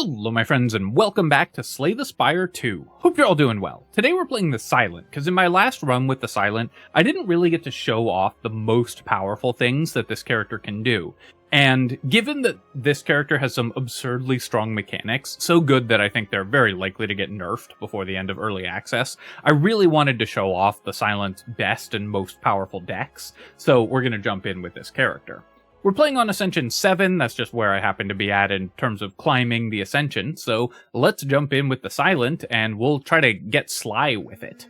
Hello my friends and welcome back to Slay the Spire 2. Hope you're all doing well. Today we're playing the Silent, because in my last run with the Silent, I didn't really get to show off the most powerful things that this character can do. And given that this character has some absurdly strong mechanics, so good that I think they're very likely to get nerfed before the end of early access, I really wanted to show off the Silent's best and most powerful decks, so we're going to jump in with this character. We're playing on Ascension 7, that's just where I happen to be at in terms of climbing the Ascension, so let's jump in with the Silent, and we'll try to get sly with it.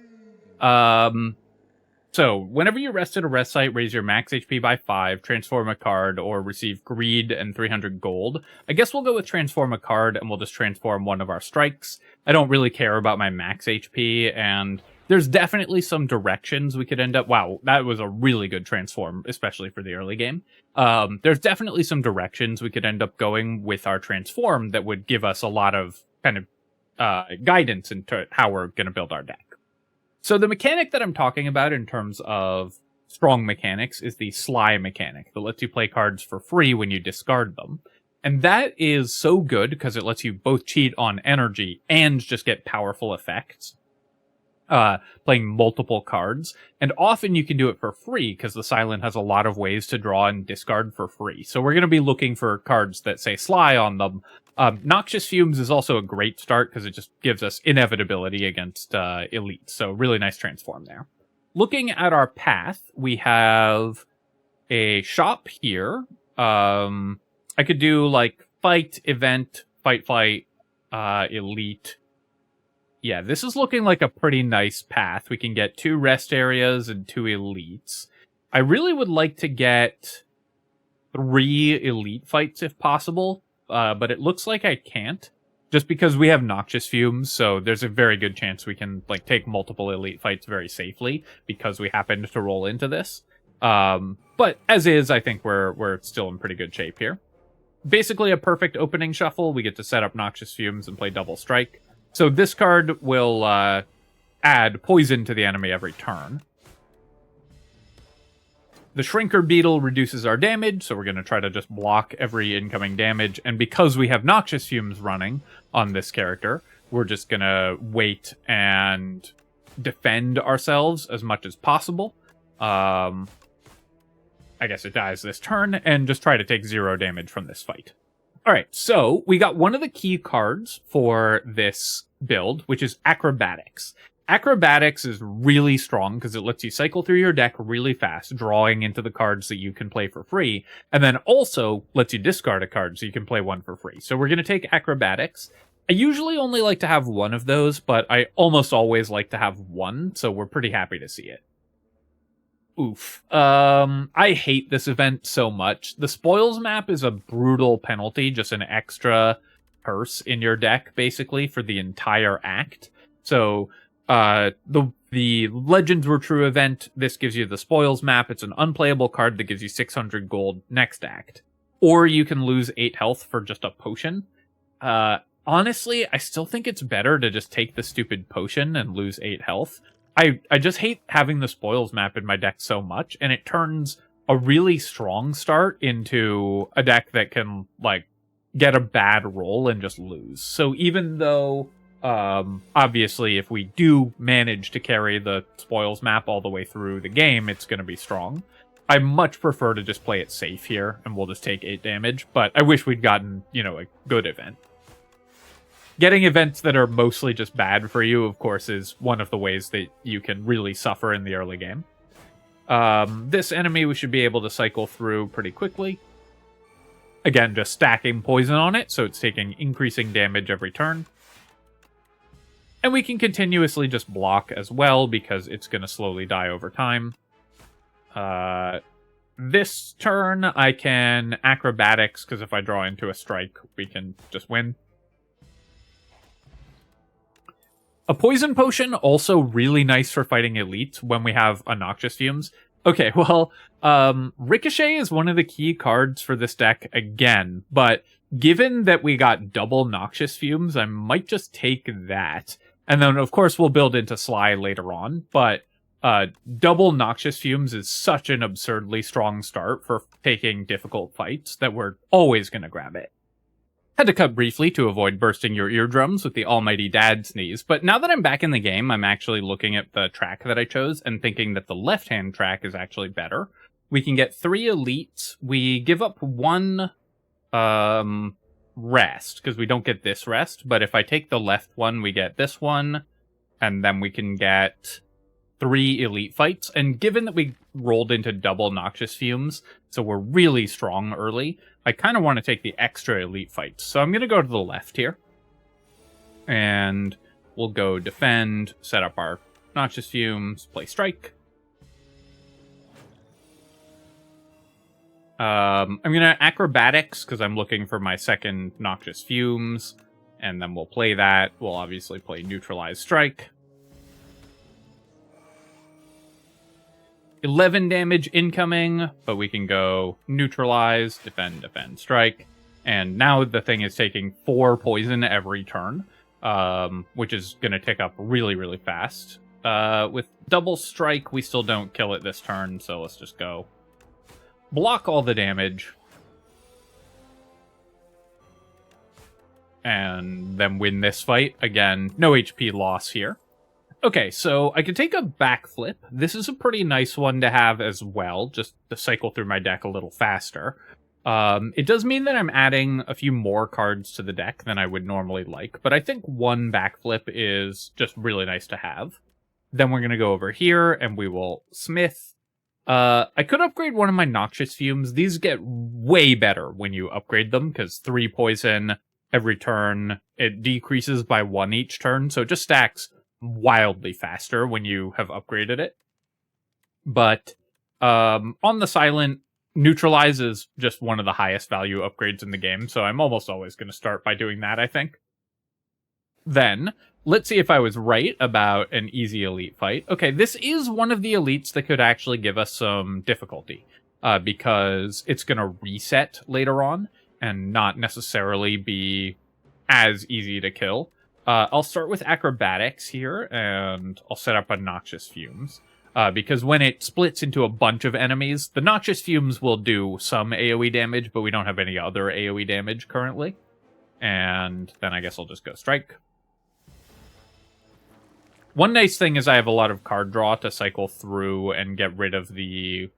So, whenever you rest at a rest site, raise your max HP by 5, transform a card, or receive Greed and 300 gold. I guess we'll go with transform a card, and we'll just transform one of our strikes. I don't really care about my max HP, and there's definitely some directions we could end up... Wow, that was a really good transform, especially for the early game. There's definitely some directions we could end up going with our transform that would give us a lot of kind of guidance into how we're going to build our deck. So the mechanic that I'm talking about in terms of strong mechanics is the Sly mechanic that lets you play cards for free when you discard them. And that is so good because it lets you both cheat on energy and just get powerful effects. Playing multiple cards, and often you can do it for free because the Silent has a lot of ways to draw and discard for free. So we're going to be looking for cards that say Sly on them. Noxious Fumes is also a great start because it just gives us inevitability against Elite, so really nice transform there. Looking at our path, we have a shop here. I could do like fight, event, fight, elite. Yeah, this is looking like a pretty nice path. We can get 2 rest areas and 2 elites. I really would like to get 3 elite fights if possible, but it looks like I can't, just because we have Noxious Fumes, so there's a very good chance we can like take multiple elite fights very safely, because we happened to roll into this. But as is, I think we're still in pretty good shape here. Basically a perfect opening shuffle. We get to set up Noxious Fumes and play double strike. So this card will add poison to the enemy every turn. The Shrinker Beetle reduces our damage, so we're going to try to just block every incoming damage. And because we have Noxious Fumes running on this character, we're just going to wait and defend ourselves as much as possible. I guess it dies this turn, and just try to take 0 damage from this fight. Alright, so we got one of the key cards for this build, which is Acrobatics. Acrobatics is really strong because it lets you cycle through your deck really fast, drawing into the cards that you can play for free, and then also lets you discard a card so you can play one for free. So we're going to take Acrobatics. I usually only like to have one of those, but I almost always like to have one, so we're pretty happy to see it. Oof. I hate this event so much. The Spoils map is a brutal penalty, just an extra curse in your deck, basically, for the entire act. So, the Legends Were True event, this gives you the Spoils map. It's an unplayable card that gives you 600 gold next act. Or you can lose 8 health for just a potion. Honestly, I still think it's better to just take the stupid potion and lose 8 health. I just hate having the Spoils map in my deck so much, and it turns a really strong start into a deck that can, like, get a bad roll and just lose. So even though, obviously, if we do manage to carry the Spoils map all the way through the game, it's going to be strong. I much prefer to just play it safe here, and we'll just take 8 damage, but I wish we'd gotten, you know, a good event. Getting events that are mostly just bad for you, of course, is one of the ways that you can really suffer in the early game. This enemy we should be able to cycle through pretty quickly. Again, just stacking poison on it, so it's taking increasing damage every turn. And we can continuously just block as well, because it's going to slowly die over time. This turn, I can Acrobatics, because if I draw into a strike, we can just win. A Poison Potion, also really nice for fighting elites when we have a Noxious Fumes. Okay, well, Ricochet is one of the key cards for this deck again, but given that we got double Noxious Fumes, I might just take that. And then, of course, we'll build into Sly later on, but double Noxious Fumes is such an absurdly strong start for taking difficult fights that we're always going to grab it. Had to cut briefly to avoid bursting your eardrums with the almighty dad sneeze, but now that I'm back in the game, I'm actually looking at the track that I chose and thinking that the left-hand track is actually better. We can get 3 elites. We give up 1 rest, because we don't get this rest, but if I take the left one, we get this one, and then we can get 3 elite fights, and given that we rolled into double Noxious Fumes, so we're really strong early, I kind of want to take the extra elite fights. So I'm going to go to the left here, and we'll go defend, set up our Noxious Fumes, play strike. I'm going to acrobatics, because I'm looking for my second Noxious Fumes, and then we'll play that. We'll obviously play neutralize strike. 11 damage incoming, but we can go neutralize, defend, defend, strike. And now the thing is taking 4 poison every turn, which is going to tick up really, really fast. With double strike, we still don't kill it this turn, so let's just go block all the damage. And then win this fight. Again, no HP loss here. Okay, so I can take a backflip. This is a pretty nice one to have as well, just to cycle through my deck a little faster. It does mean that I'm adding a few more cards to the deck than I would normally like, but I think 1 backflip is just really nice to have. Then we're going to go over here, and we will smith. I could upgrade one of my Noxious Fumes. These get way better when you upgrade them, because 3 poison every turn. It decreases by 1 each turn, so it just stacks wildly faster when you have upgraded it. But on the silent, neutralize is just one of the highest value upgrades in the game, so I'm almost always going to start by doing that, I think. Then, let's see if I was right about an easy elite fight. Okay, this is one of the elites that could actually give us some difficulty, because it's going to reset later on and not necessarily be as easy to kill. I'll start with acrobatics here, and I'll set up a Noxious Fumes. Because when it splits into a bunch of enemies, the Noxious Fumes will do some AoE damage, but we don't have any other AoE damage currently. And then I guess I'll just go strike. One nice thing is I have a lot of card draw to cycle through and get rid of the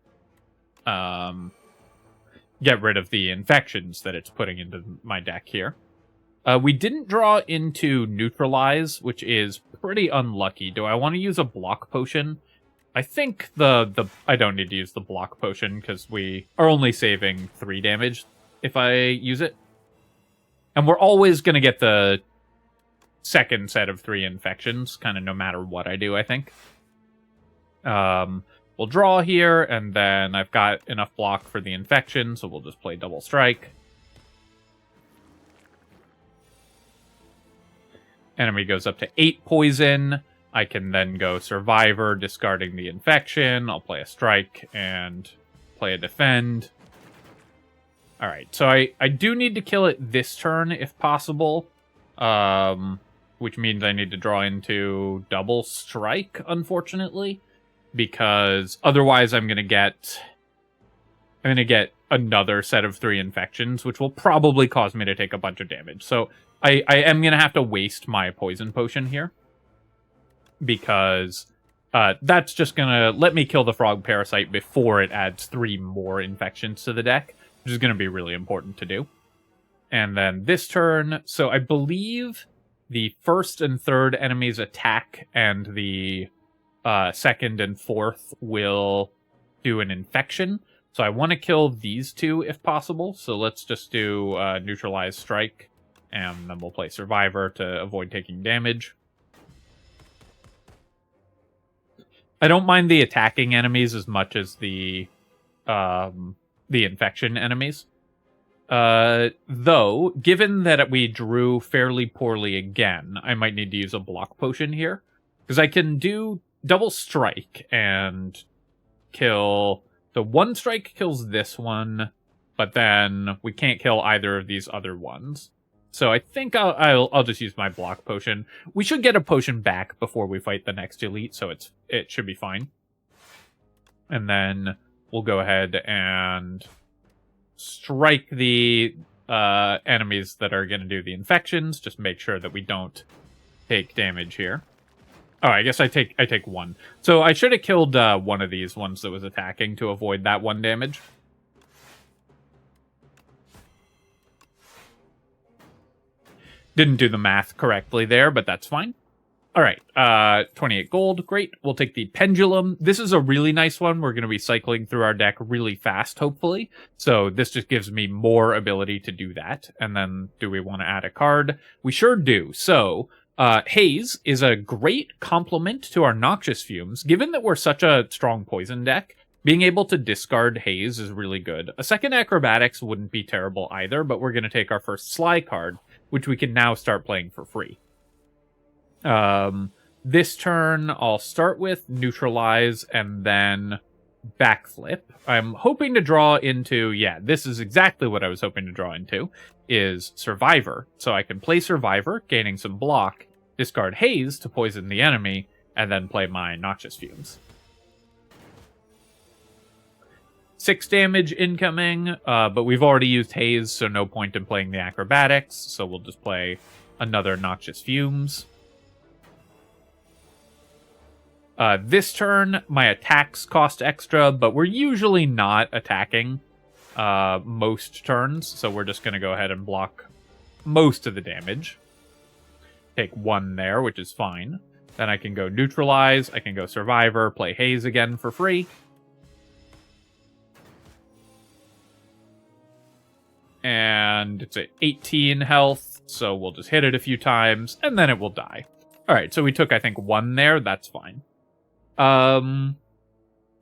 infections that it's putting into my deck here. We didn't draw into neutralize, which is pretty unlucky. Do I want to use a block potion? I think I don't need to use the block potion because we are only saving 3 damage if I use it. And we're always going to get the second set of 3 infections, kind of no matter what I do, I think. We'll draw here, and then I've got enough block for the infection, so we'll just play double strike. Enemy goes up to 8 poison. I can then go Survivor, discarding the infection. I'll play a strike and play a defend. Alright, so I do need to kill it this turn if possible. Which means I need to draw into double strike, unfortunately. Because otherwise I'm going to get another set of 3 infections, which will probably cause me to take a bunch of damage. So I am going to have to waste my poison potion here, because that's just going to let me kill the frog parasite before it adds 3 more infections to the deck, which is going to be really important to do. And then this turn, so I believe the first and third enemies attack and the second and fourth will do an infection. So I want to kill these 2 if possible. So let's just do neutralize strike. And then we'll play Survivor to avoid taking damage. I don't mind the attacking enemies as much as the infection enemies. Though, given that we drew fairly poorly again, I might need to use a block potion here. Because I can do double strike and kill... The 1 strike kills this one, but then we can't kill either of these other ones. So I think I'll just use my block potion. We should get a potion back before we fight the next elite, so it should be fine. And then we'll go ahead and strike the enemies that are going to do the infections. Just make sure that we don't take damage here. Oh, I guess I take one. So I should have killed one of these ones that was attacking to avoid that one damage. Didn't do the math correctly there, but that's fine. All right, 28 gold, great. We'll take the Pendulum. This is a really nice one. We're going to be cycling through our deck really fast, hopefully. So this just gives me more ability to do that. And then do we want to add a card? We sure do. So Haze is a great complement to our Noxious Fumes. Given that we're such a strong poison deck, being able to discard Haze is really good. A second Acrobatics wouldn't be terrible either, but we're going to take our first Sly card, which we can now start playing for free. This turn, I'll start with Neutralize and then Backflip. I'm hoping to draw into, yeah, this is exactly what I was hoping to draw into, is Survivor. So I can play Survivor, gaining some block, discard Haze to poison the enemy, and then play my Noxious Fumes. 6 damage incoming, but we've already used Haze, so no point in playing the Acrobatics, so we'll just play another Noxious Fumes. This turn, my attacks cost extra, but we're usually not attacking most turns, so we're just going to go ahead and block most of the damage. Take 1 there, which is fine. Then I can go Neutralize, I can go Survivor, play Haze again for free. And it's at 18 health, so we'll just hit it a few times, and then it will die. Alright, so we took, I think, 1 there, that's fine.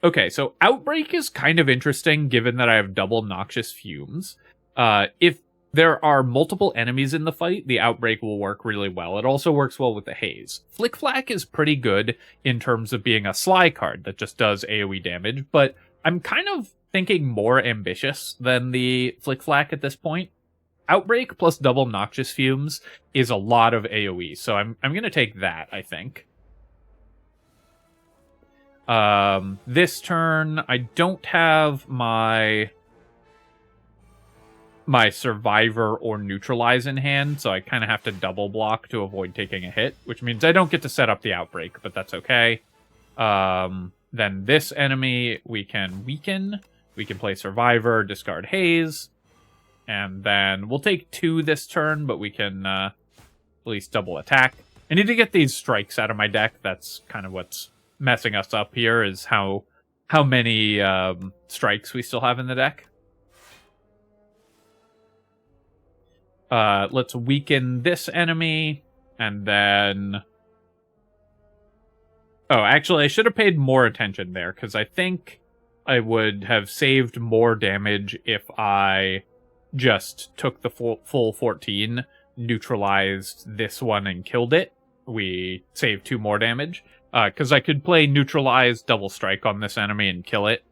Okay, so Outbreak is kind of interesting, given that I have double Noxious Fumes. If there are multiple enemies in the fight, the Outbreak will work really well. It also works well with the Haze. Flick Flack is pretty good in terms of being a Sly card that just does AoE damage, but I'm kind of thinking more ambitious than the Flick Flack at this point. Outbreak plus double Noxious Fumes is a lot of AoE, so I'm going to take that, I think. This turn, I don't have my Survivor or Neutralize in hand, so I kind of have to double block to avoid taking a hit, which means I don't get to set up the Outbreak, but that's okay. Then this enemy we can weaken. We can play Survivor, discard Haze, and then we'll take 2 this turn, but we can at least double attack. I need to get these strikes out of my deck. That's kind of what's messing us up here, is how many strikes we still have in the deck. Let's weaken this enemy, and then... Oh, actually, I should have paid more attention there, because I think I would have saved more damage if I just took the full 14, neutralized this one, and killed it. We saved 2 more damage. Because I could play Neutralize, double strike on this enemy and kill it,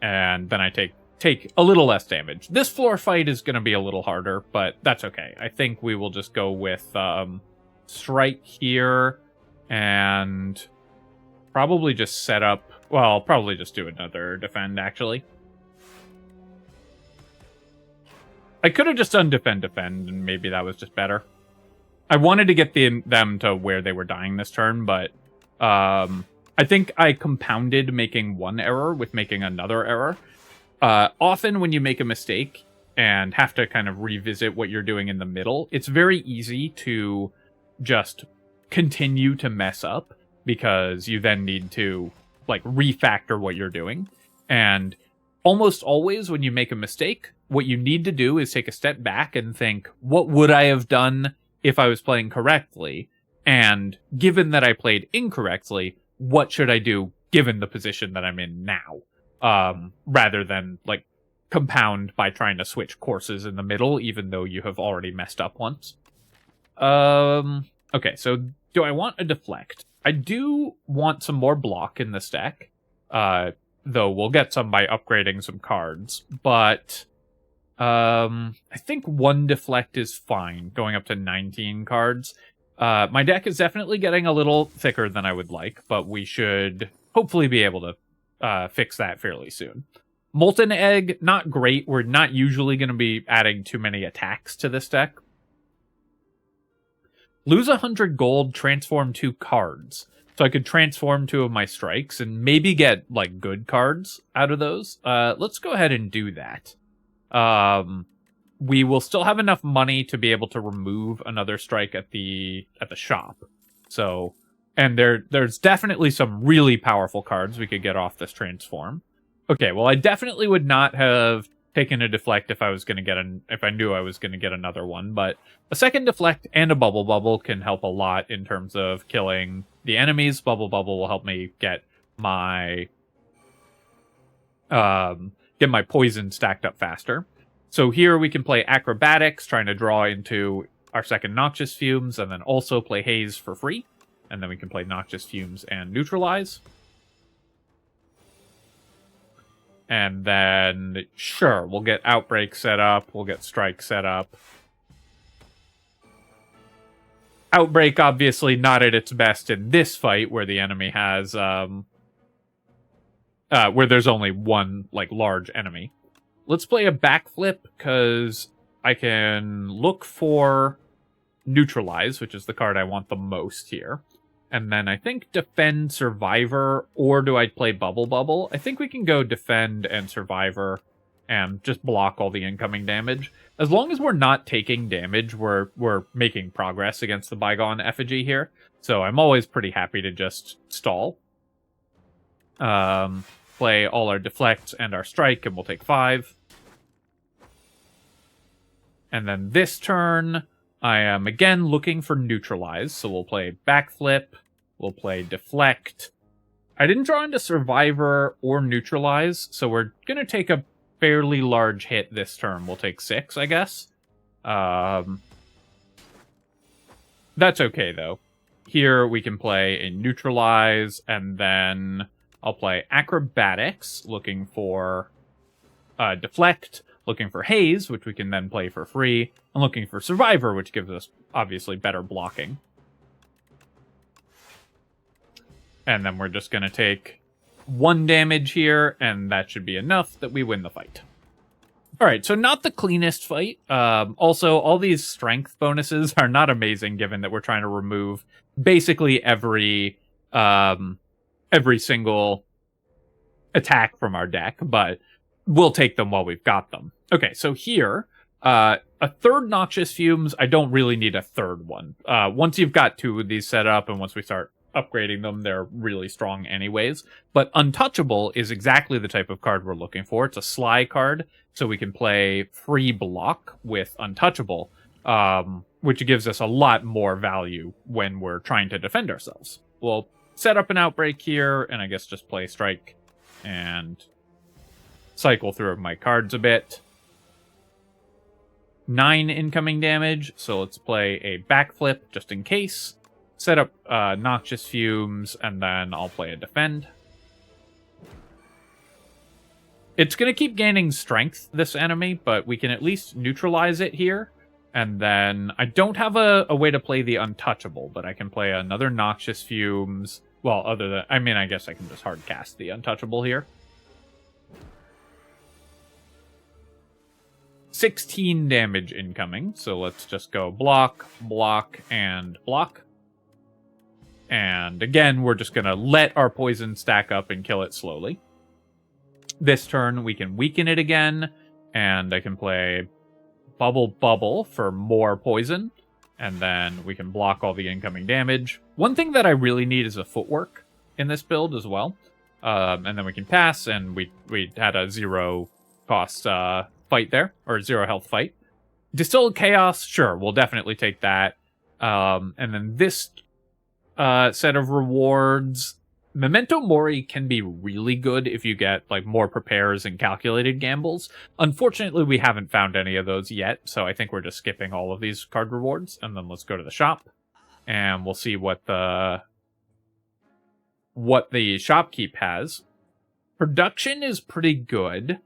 and then I take a little less damage. This floor fight is going to be a little harder, but that's okay. I think we will just go with strike here, and probably just set up... Well, I'll probably just do another defend, actually. I could have just done defend, and maybe that was just better. I wanted to get them to where they were dying this turn, but... I think I compounded making one error with making another error. Often when you make a mistake and have to kind of revisit what you're doing in the middle, it's very easy to just continue to mess up, because you then need to like refactor what you're doing. And almost always when you make a mistake, what you need to do is take a step back and think, what would I have done if I was playing correctly? And given that I played incorrectly, what should I do given the position that I'm in now? Rather than, like, compound by trying to switch courses in the middle, even though you have already messed up once. Okay, so do I want a deflect? I do want some more block in this deck, though we'll get some by upgrading some cards. But I think 1 deflect is fine, going up to 19 cards. My deck is definitely getting a little thicker than I would like, but we should hopefully be able to fix that fairly soon. Molten Egg, not great. We're not usually going to be adding too many attacks to this deck. Lose 100 gold, transform 2 cards. So I could transform 2 of my strikes and maybe get, like, good cards out of those. Let's go ahead and do that. We will still have enough money to be able to remove another strike at the shop. So, and there's definitely some really powerful cards we could get off this transform. Okay, well, I definitely would not have taken a deflect if I was going to get if I knew I was going to get another one, but a second deflect and a bubble can help a lot in terms of killing the enemies. Bubble will help me get my poison stacked up faster. So here we can play acrobatics, trying to draw into our second noxious fumes, and then also play haze for free. And then we can play noxious fumes and neutralize. And then, sure, we'll get Outbreak set up. We'll get Strike set up. Outbreak, obviously, not at its best in this fight, where the enemy has, where there's only one, like, large enemy. Let's play a backflip, because I can look for Neutralize, which is the card I want the most here. And then I think Defend, Survivor, or do I play Bubble? I think we can go Defend and Survivor and just block all the incoming damage. As long as we're not taking damage, we're making progress against the Bygone Effigy here. So I'm always pretty happy to just stall. Play all our Deflect and our Strike, and we'll take 5. And then this turn, I am again looking for Neutralize, so we'll play Backflip, we'll play Deflect. I didn't draw into Survivor or Neutralize, so we're going to take a fairly large hit this turn. We'll take 6, I guess. That's okay, though. Here we can play a Neutralize, and then I'll play Acrobatics, looking for Deflect, looking for Haze, which we can then play for free, and looking for Survivor, which gives us, obviously, better blocking. And then we're just going to take 1 damage here, and that should be enough that we win the fight. Alright, so not the cleanest fight. Also, all these strength bonuses are not amazing, given that we're trying to remove basically every single attack from our deck, but we'll take them while we've got them. Okay, so here, a third Noxious Fumes, I don't really need a third one. Once you've got 2 of these set up, and once we start upgrading them, they're really strong anyways. But Untouchable is exactly the type of card we're looking for. It's a Sly card, so we can play free block with Untouchable, which gives us a lot more value when we're trying to defend ourselves. We'll set up an Outbreak here, and I guess just play Strike and cycle through my cards a bit. 9 incoming damage, so let's play a Backflip just in case. Set up Noxious Fumes, and then I'll play a Defend. It's going to keep gaining strength, this enemy, but we can at least neutralize it here. And then I don't have a way to play the Untouchable, but I can play another Noxious Fumes. Well, other than, I mean, I guess I can just hard cast the Untouchable here. 16 damage incoming, so let's just go block, block, and block. And again, we're just going to let our poison stack up and kill it slowly. This turn, we can weaken it again, and I can play Bubble for more poison, and then we can block all the incoming damage. One thing that I really need is a Footwork in this build as well. And then we can pass, and we had a 0 cost fight there, or 0 health fight. Distilled Chaos, sure, we'll definitely take that. And then this set of rewards, Memento Mori can be really good if you get like more prepares and calculated gambles. Unfortunately, we haven't found any of those yet, so I think we're just skipping all of these card rewards, and then let's go to the shop, and we'll see what the shopkeep has. Production is pretty good.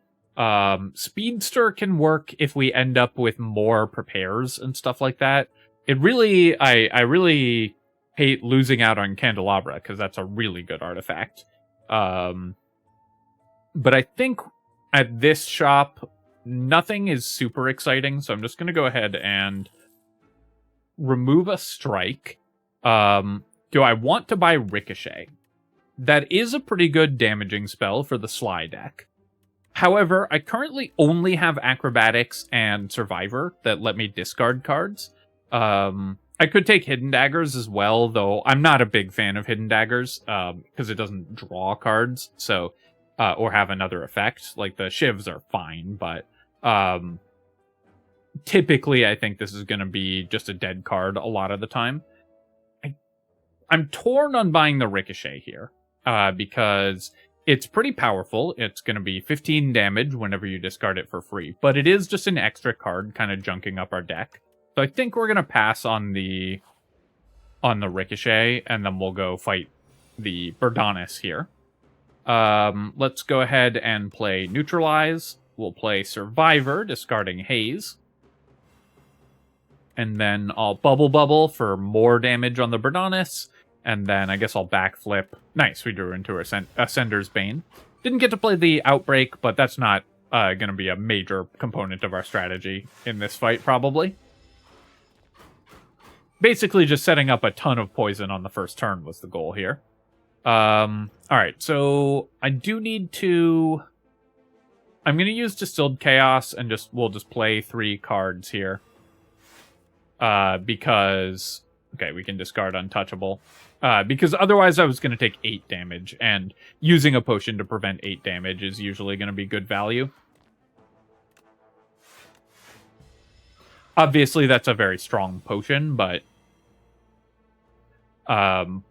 Speedster can work if we end up with more prepares and stuff like that. It really, I really hate losing out on Candelabra, because that's a really good artifact. But I think at this shop, nothing is super exciting, so I'm just going to go ahead and remove a strike. Do I want to buy Ricochet? That is a pretty good damaging spell for the Sly deck. However, I currently only have Acrobatics and Survivor that let me discard cards. I could take Hidden Daggers as well, though I'm not a big fan of Hidden Daggers, because it doesn't draw cards, so, or have another effect. Like, the Shivs are fine, but, typically I think this is going to be just a dead card a lot of the time. I'm torn on buying the Ricochet here, because it's pretty powerful. It's going to be 15 damage whenever you discard it for free, but it is just an extra card kind of junking up our deck. So I think we're going to pass on the Ricochet, and then we'll go fight the Burdonis here. Let's go ahead and play Neutralize. We'll play Survivor, discarding Haze. And then I'll Bubble for more damage on the Burdonis. And then I guess I'll backflip. Nice, we drew into Ascender's Bane. Didn't get to play the Outbreak, but that's not going to be a major component of our strategy in this fight, probably. Basically, just setting up a ton of poison on the first turn was the goal here. Alright, so I do need to... I'm going to use Distilled Chaos, and we'll just play 3 cards here. Because... Okay, we can discard Untouchable. Because otherwise I was going to take 8 damage, and using a potion to prevent 8 damage is usually going to be good value. Obviously, that's a very strong potion, but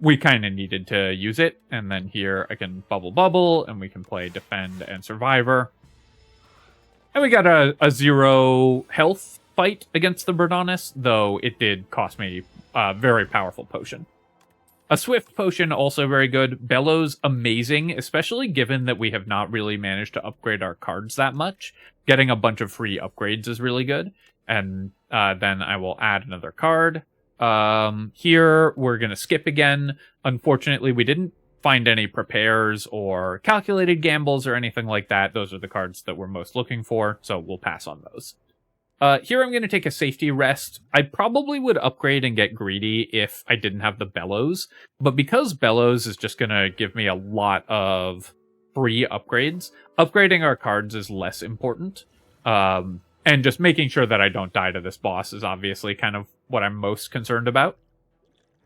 we kind of needed to use it. And then here I can Bubble, and we can play Defend and Survivor. And we got a 0 health fight against the Burdonis, though it did cost me a very powerful potion. A Swift potion, also very good. Bellows, amazing, especially given that we have not really managed to upgrade our cards that much. Getting a bunch of free upgrades is really good. And then I will add another card. Here, we're going to skip again. Unfortunately, we didn't find any Prepares or Calculated Gambles or anything like that. Those are the cards that we're most looking for, so we'll pass on those. Here I'm going to take a Safety Rest. I probably would upgrade and get greedy if I didn't have the Bellows, but because Bellows is just going to give me a lot of free upgrades, upgrading our cards is less important. And just making sure that I don't die to this boss is obviously kind of what I'm most concerned about.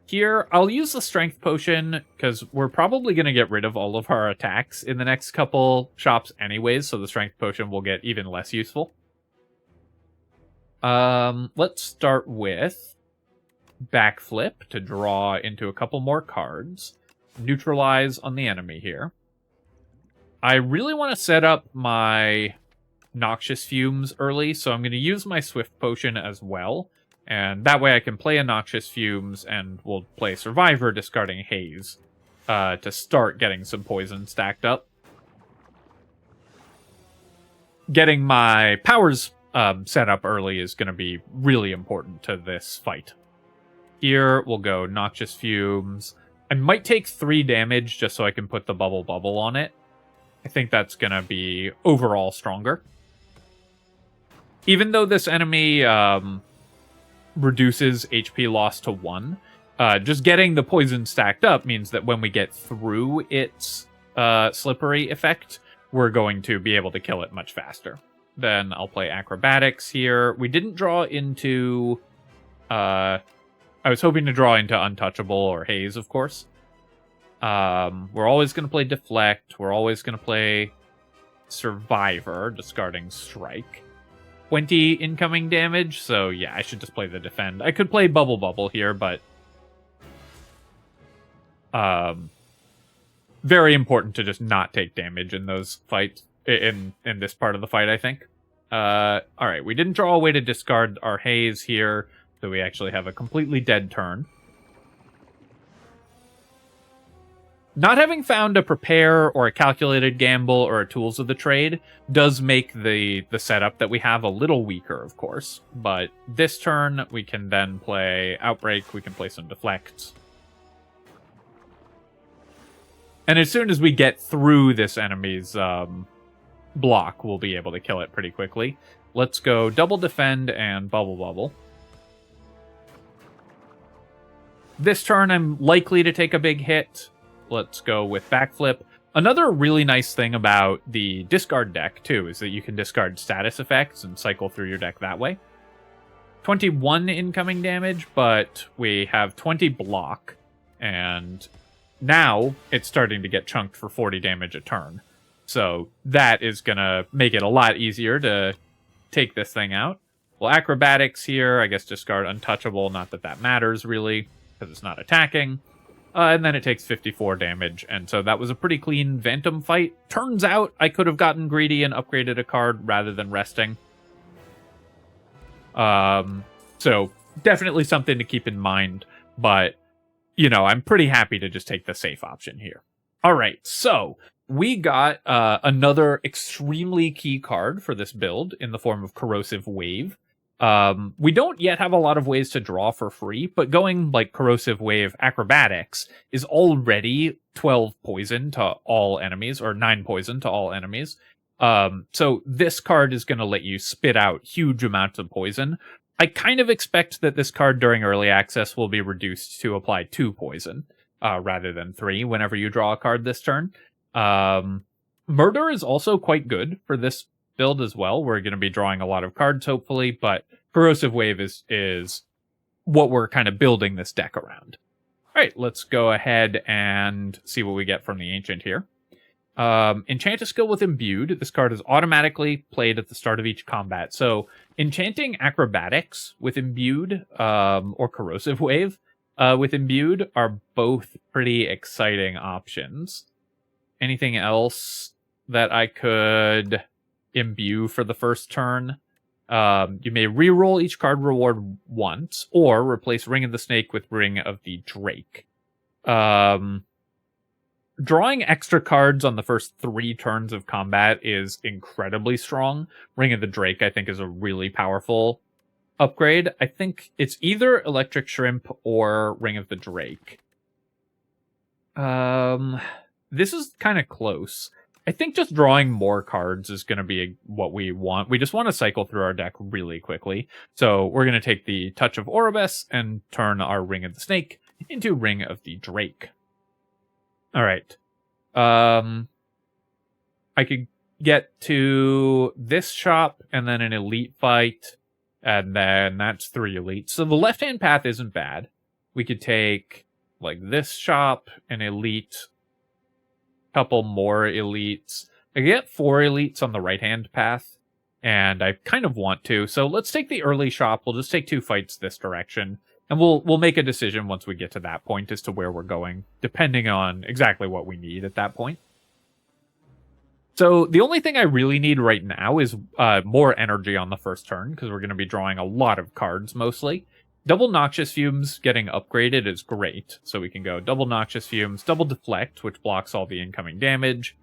Here, I'll use the Strength Potion, because we're probably going to get rid of all of our attacks in the next couple shops anyways, so the Strength Potion will get even less useful. Let's start with Backflip to draw into a couple more cards. Neutralize on the enemy here. I really want to set up my Noxious Fumes early, so I'm going to use my Swift Potion as well. And that way I can play a Noxious Fumes, and we'll play Survivor, discarding Haze, to start getting some poison stacked up. Getting my powers set up early is going to be really important to this fight. Here, we'll go Noxious Fumes. I might take 3 damage just so I can put the Bubble on it. I think that's going to be overall stronger. Even though this enemy reduces HP loss to 1, just getting the poison stacked up means that when we get through its slippery effect, we're going to be able to kill it much faster. Then I'll play Acrobatics here. We didn't draw into... I was hoping to draw into Untouchable or Haze, of course. We're always going to play Deflect. We're always going to play Survivor, discarding Strike. 20 incoming damage, so yeah, I should just play the Defend. I could play Bubble here, but... very important to just not take damage in those fights, in this part of the fight, I think. Alright, we didn't draw a way to discard our Haze here, so we actually have a completely dead turn. Not having found a Prepare or a Calculated Gamble or a Tools of the Trade does make the setup that we have a little weaker, of course. But this turn, we can then play Outbreak, we can play some Deflects. And as soon as we get through this enemy's block, we'll be able to kill it pretty quickly. Let's go double defend and bubble bubble. This turn, I'm likely to take a big hit. Let's go with backflip. Another really nice thing about the discard deck, too, is that you can discard status effects and cycle through your deck that way. 21 incoming damage, but we have 20 block, and now it's starting to get chunked for 40 damage a turn. So that is going to make it a lot easier to take this thing out. Well, acrobatics here, I guess discard untouchable, not that that matters really, because it's not attacking. And then it takes 54 damage, and so that was a pretty clean Phantom fight. Turns out I could have gotten greedy and upgraded a card rather than resting. So definitely something to keep in mind, but, you know, I'm pretty happy to just take the safe option here. All right, so we got another extremely key card for this build in the form of Corrosive Wave. We don't yet have a lot of ways to draw for free, but going like Corrosive Wave Acrobatics is already 12 poison to all enemies, or 9 poison to all enemies. So this card is going to let you spit out huge amounts of poison. I kind of expect that this card during early access will be reduced to apply 2 poison, rather than 3 whenever you draw a card this turn. Murder is also quite good for this build as well. We're going to be drawing a lot of cards, hopefully, but Corrosive Wave is what we're kind of building this deck around. All right, let's go ahead and see what we get from the Ancient here. Enchant a skill with Imbued. This card is automatically played at the start of each combat. So enchanting Acrobatics with Imbued, or Corrosive Wave with Imbued are both pretty exciting options. Anything else that I could imbue for the first turn? You may reroll each card reward once, or replace Ring of the Snake with Ring of the Drake. Drawing extra cards on the first 3 turns of combat is incredibly strong. Ring of the Drake, I think, is a really powerful upgrade. I think it's either Electric Shrimp or Ring of the Drake. This is kind of close. I think just drawing more cards is going to be what we want. We just want to cycle through our deck really quickly. So we're going to take the Touch of Oribus and turn our Ring of the Snake into Ring of the Drake. All right. I could get to this shop and then an elite fight, and then that's 3 elites. So the left-hand path isn't bad. We could take like this shop, an elite, couple more elites. I get 4 elites on the right-hand path, and I kind of want to. So let's take the early shop. We'll just take 2 fights this direction, and we'll make a decision once we get to that point as to where we're going, depending on exactly what we need at that point. So the only thing I really need right now is more energy on the first turn, because we're going to be drawing a lot of cards mostly. Double Noxious Fumes getting upgraded is great. So we can go double Noxious Fumes, double Deflect, which blocks all the incoming damage,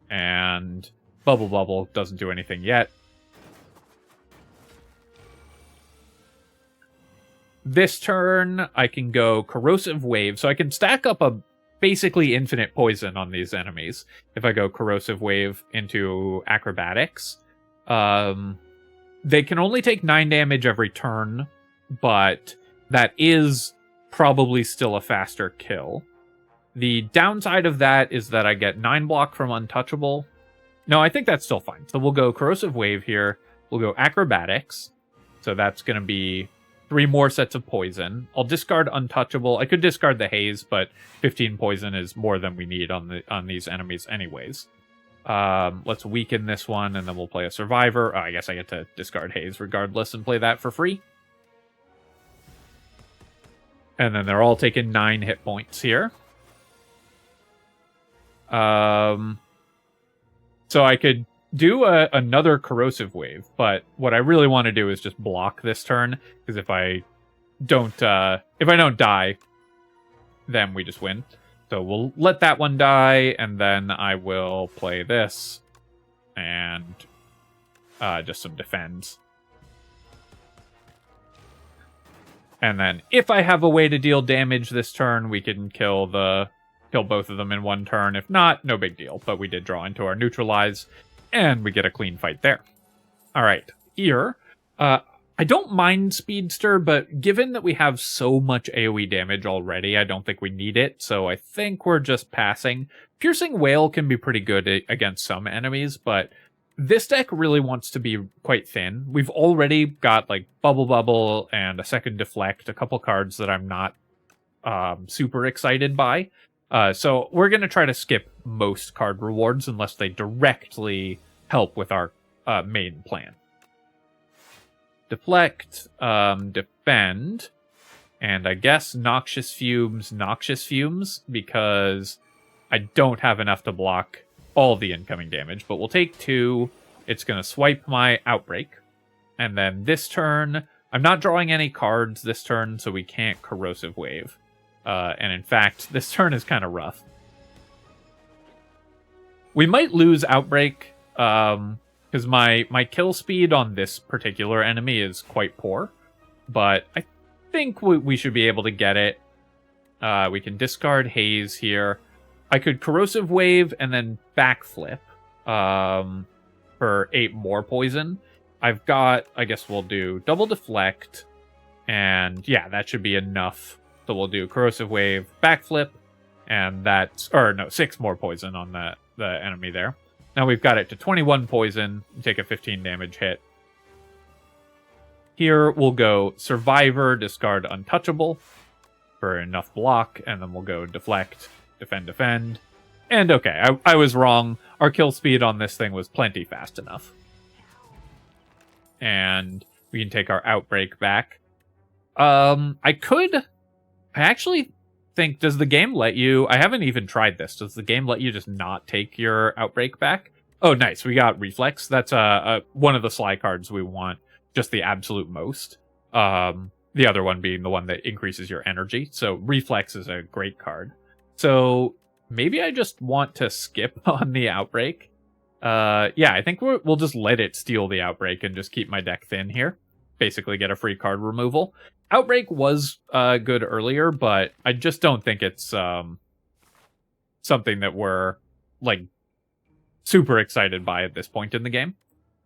and Bubble Bubble doesn't do anything yet. This turn, I can go Corrosive Wave, so I can stack up a basically infinite poison on these enemies. If I go Corrosive Wave into Acrobatics, they can only take 9 damage every turn, but that is probably still a faster kill. The downside of that is that I get 9 block from Untouchable. No, I think that's still fine. So we'll go Corrosive Wave here. We'll go Acrobatics. So that's going to be 3 more sets of poison. I'll discard Untouchable. I could discard the Haze, but 15 poison is more than we need on these enemies anyways. Let's weaken this one, and then we'll play a Survivor. Oh, I guess I get to discard Haze regardless and play that for free. And then they're all taking 9 hit points here. So I could do another Corrosive Wave, but what I really want to do is just block this turn, because if I don't die, then we just win. So we'll let that one die, and then I will play this and just some defends. And then if I have a way to deal damage this turn, we can kill both of them in one turn. If not, no big deal. But we did draw into our neutralize. And we get a clean fight there. All right, here, I don't mind Speedster, but given that we have so much AoE damage already, I don't think we need it, so I think we're just passing. Piercing Whale can be pretty good against some enemies, but this deck really wants to be quite thin. We've already got, like, Bubble and a second Deflect, a couple cards that I'm not super excited by. So we're going to try to skip most card rewards unless they directly help with our main plan. Deflect, defend, and I guess Noxious Fumes, because I don't have enough to block all the incoming damage, but we'll take 2. It's going to swipe my Outbreak, and then this turn, I'm not drawing any cards this turn, so we can't Corrosive Wave. And in fact, this turn is kind of rough. We might lose Outbreak, because my kill speed on this particular enemy is quite poor, but I think we should be able to get it. We can discard Haze here. I could Corrosive Wave and then backflip for 8 more poison. I've got, I guess we'll do double Deflect, and yeah, that should be enough. So we'll do Corrosive Wave, backflip, and that's, or no, 6 more poison on the enemy there. Now we've got it to 21 poison, take a 15 damage hit. Here we'll go Survivor, discard Untouchable for enough block, and then we'll go Deflect, defend. And okay, I was wrong. Our kill speed on this thing was plenty fast enough. And we can take our Outbreak back. I actually think, does the game let you, I haven't even tried this, does the game let you just not take your Outbreak back? Oh, nice, we got Reflex. That's one of the Sly cards we want, just the absolute most. The other one being the one that increases your energy. So Reflex is a great card. So maybe I just want to skip on the Outbreak. Yeah, I think we'll just let it steal the Outbreak and just keep my deck thin here. Basically get a free card removal. Outbreak was good earlier, but I just don't think it's something that we're like super excited by at this point in the game.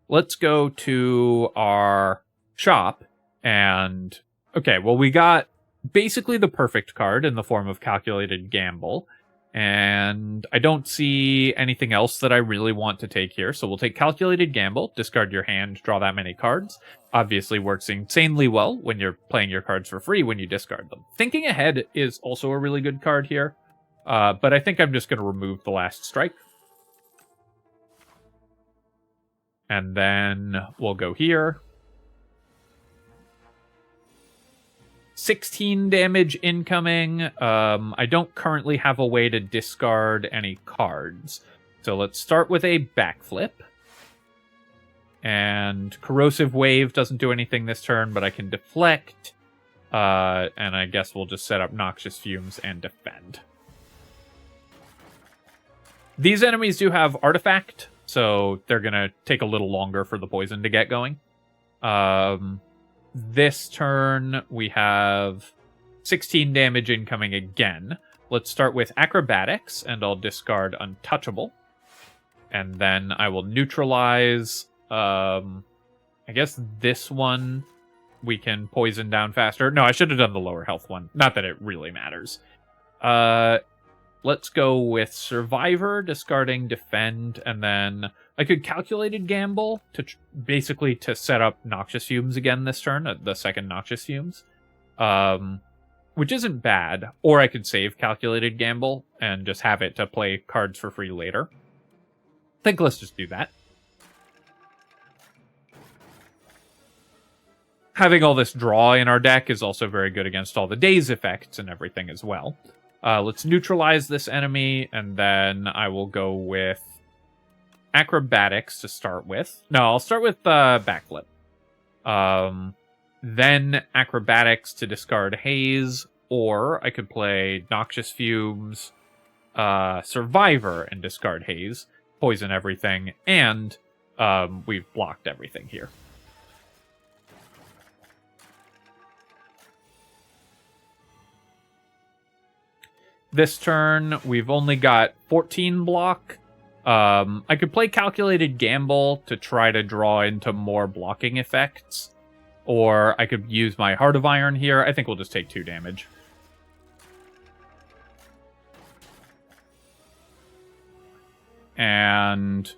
Let's go to our shop, and okay, well, we got basically the perfect card in the form of Calculated Gamble, and I don't see anything else that I really want to take here, so we'll take Calculated Gamble, discard your hand, draw that many cards. Obviously works insanely well when you're playing your cards for free when you discard them. Thinking Ahead is also a really good card here, but I think I'm just going to remove the Last Strike. And then we'll go here. 16 damage incoming. I don't currently have a way to discard any cards. So let's start with a backflip. And Corrosive Wave doesn't do anything this turn, but I can deflect. And I guess we'll just set up Noxious Fumes and defend. These enemies do have Artifact, so they're going to take a little longer for the poison to get going. This turn, we have 16 damage incoming again. Let's start with Acrobatics, and I'll discard Untouchable. And then I will neutralize... I guess this one we can poison down faster. No, I should have done the lower health one. Not that it really matters. Let's go with Survivor, discarding Defend, and then I could Calculated Gamble to basically to set up Noxious Fumes again this turn, the second Noxious Fumes, which isn't bad. Or I could save Calculated Gamble and just have it to play cards for free later. I think let's just do that. Having all this draw in our deck is also very good against all the daze effects and everything as well. Let's neutralize this enemy, and then I will go with Acrobatics to start with. No, I'll start with Backflip. Then Acrobatics to discard Haze, or I could play Noxious Fumes, Survivor, and discard Haze, poison everything, and we've blocked everything here. This turn, we've only got 14 block. I could play Calculated Gamble to try to draw into more blocking effects. Or I could use my Heart of Iron here. I think we'll just take 2 damage. And...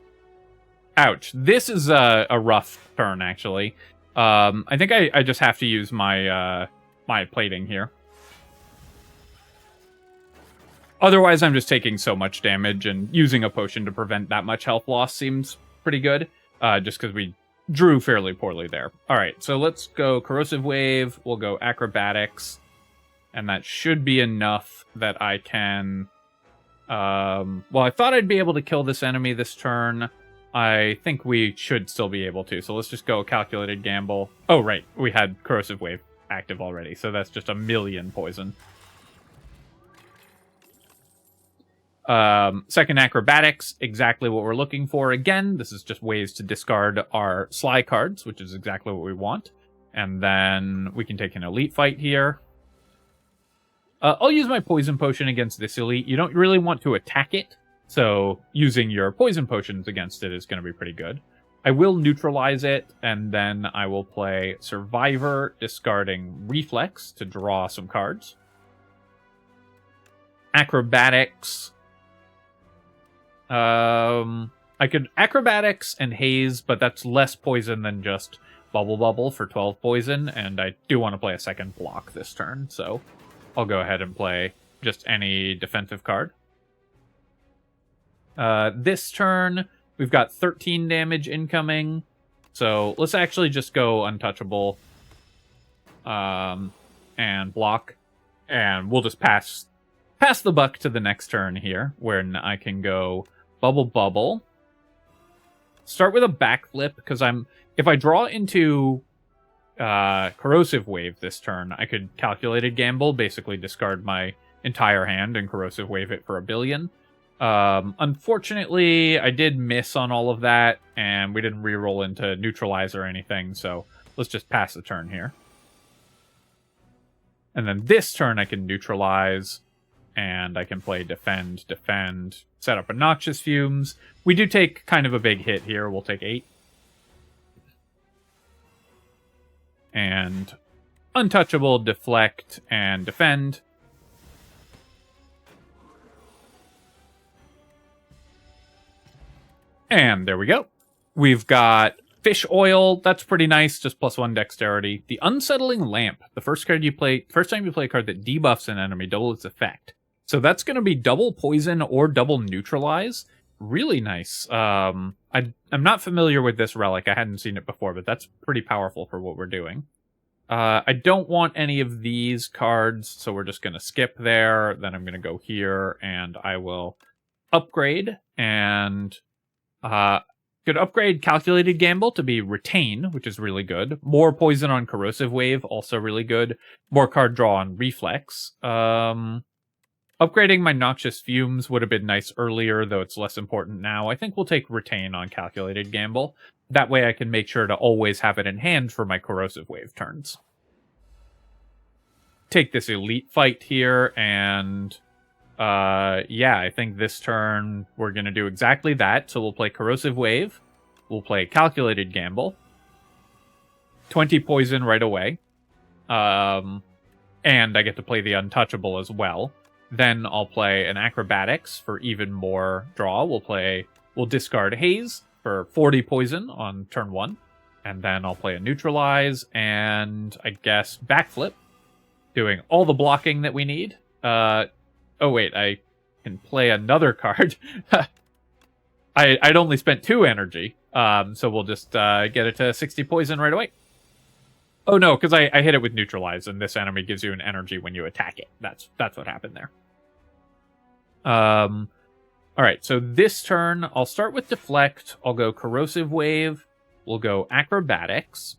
ouch. This is a rough turn, actually. I think I just have to use my my plating here. Otherwise, I'm just taking so much damage, and using a potion to prevent that much health loss seems pretty good. Just because we drew fairly poorly there. Alright, so let's go Corrosive Wave. We'll go Acrobatics. And that should be enough that I can... well, I thought I'd be able to kill this enemy this turn. I think we should still be able to. So let's just go Calculated Gamble. Oh, right. We had Corrosive Wave active already. So that's just 1,000,000 poison. Second Acrobatics, exactly what we're looking for. Again, this is just ways to discard our Sly cards, which is exactly what we want. And then we can take an Elite fight here. I'll use my Poison Potion against this Elite. You don't really want to attack it, so using your Poison Potions against it is going to be pretty good. I will neutralize it, and then I will play Survivor, discarding Reflex to draw some cards. Acrobatics... I could Acrobatics and Haze, but that's less poison than just Bubble for 12 poison, and I do want to play a second block this turn, so I'll go ahead and play just any defensive card. This turn, we've got 13 damage incoming, so let's actually just go Untouchable, and block, and we'll just pass the buck to the next turn here, where I can go Bubble. Start with a backflip, because if I draw into Corrosive Wave this turn, I could Calculated Gamble, basically discard my entire hand and Corrosive Wave it for 1,000,000,000. Unfortunately, I did miss on all of that, and we didn't reroll into Neutralize or anything, so let's just pass the turn here. And then this turn I can Neutralize, and I can play Defend, set up a Noxious Fumes. We do take kind of a big hit here. We'll take 8. And Untouchable, Deflect, and Defend. And there we go. We've got Fish Oil. That's pretty nice. Just +1 Dexterity. The Unsettling Lamp. The first time you play a card that debuffs an enemy, double its effect. So that's going to be double poison or double neutralize. Really nice. I'm not familiar with this relic. I hadn't seen it before, but that's pretty powerful for what we're doing. I don't want any of these cards, so we're just going to skip there. Then I'm going to go here, and I will upgrade. And could upgrade Calculated Gamble to be Retain, which is really good. More poison on Corrosive Wave, also really good. More card draw on Reflex. Upgrading my Noxious Fumes would have been nice earlier, though it's less important now. I think we'll take Retain on Calculated Gamble. That way I can make sure to always have it in hand for my Corrosive Wave turns. Take this Elite fight here, and yeah, I think this turn we're going to do exactly that. So we'll play Corrosive Wave. We'll play Calculated Gamble. 20 poison right away. And I get to play the Untouchable as well. Then I'll play an Acrobatics for even more draw. We'll discard Haze for 40 poison on turn 1. And then I'll play a Neutralize and I guess Backflip, doing all the blocking that we need. Oh wait, I can play another card. I'd only spent 2 energy, so we'll just get it to 60 poison right away. Oh no, because I hit it with Neutralize, and this enemy gives you an energy when you attack it. That's what happened there. Alright, so this turn, I'll start with Deflect. I'll go Corrosive Wave. We'll go Acrobatics.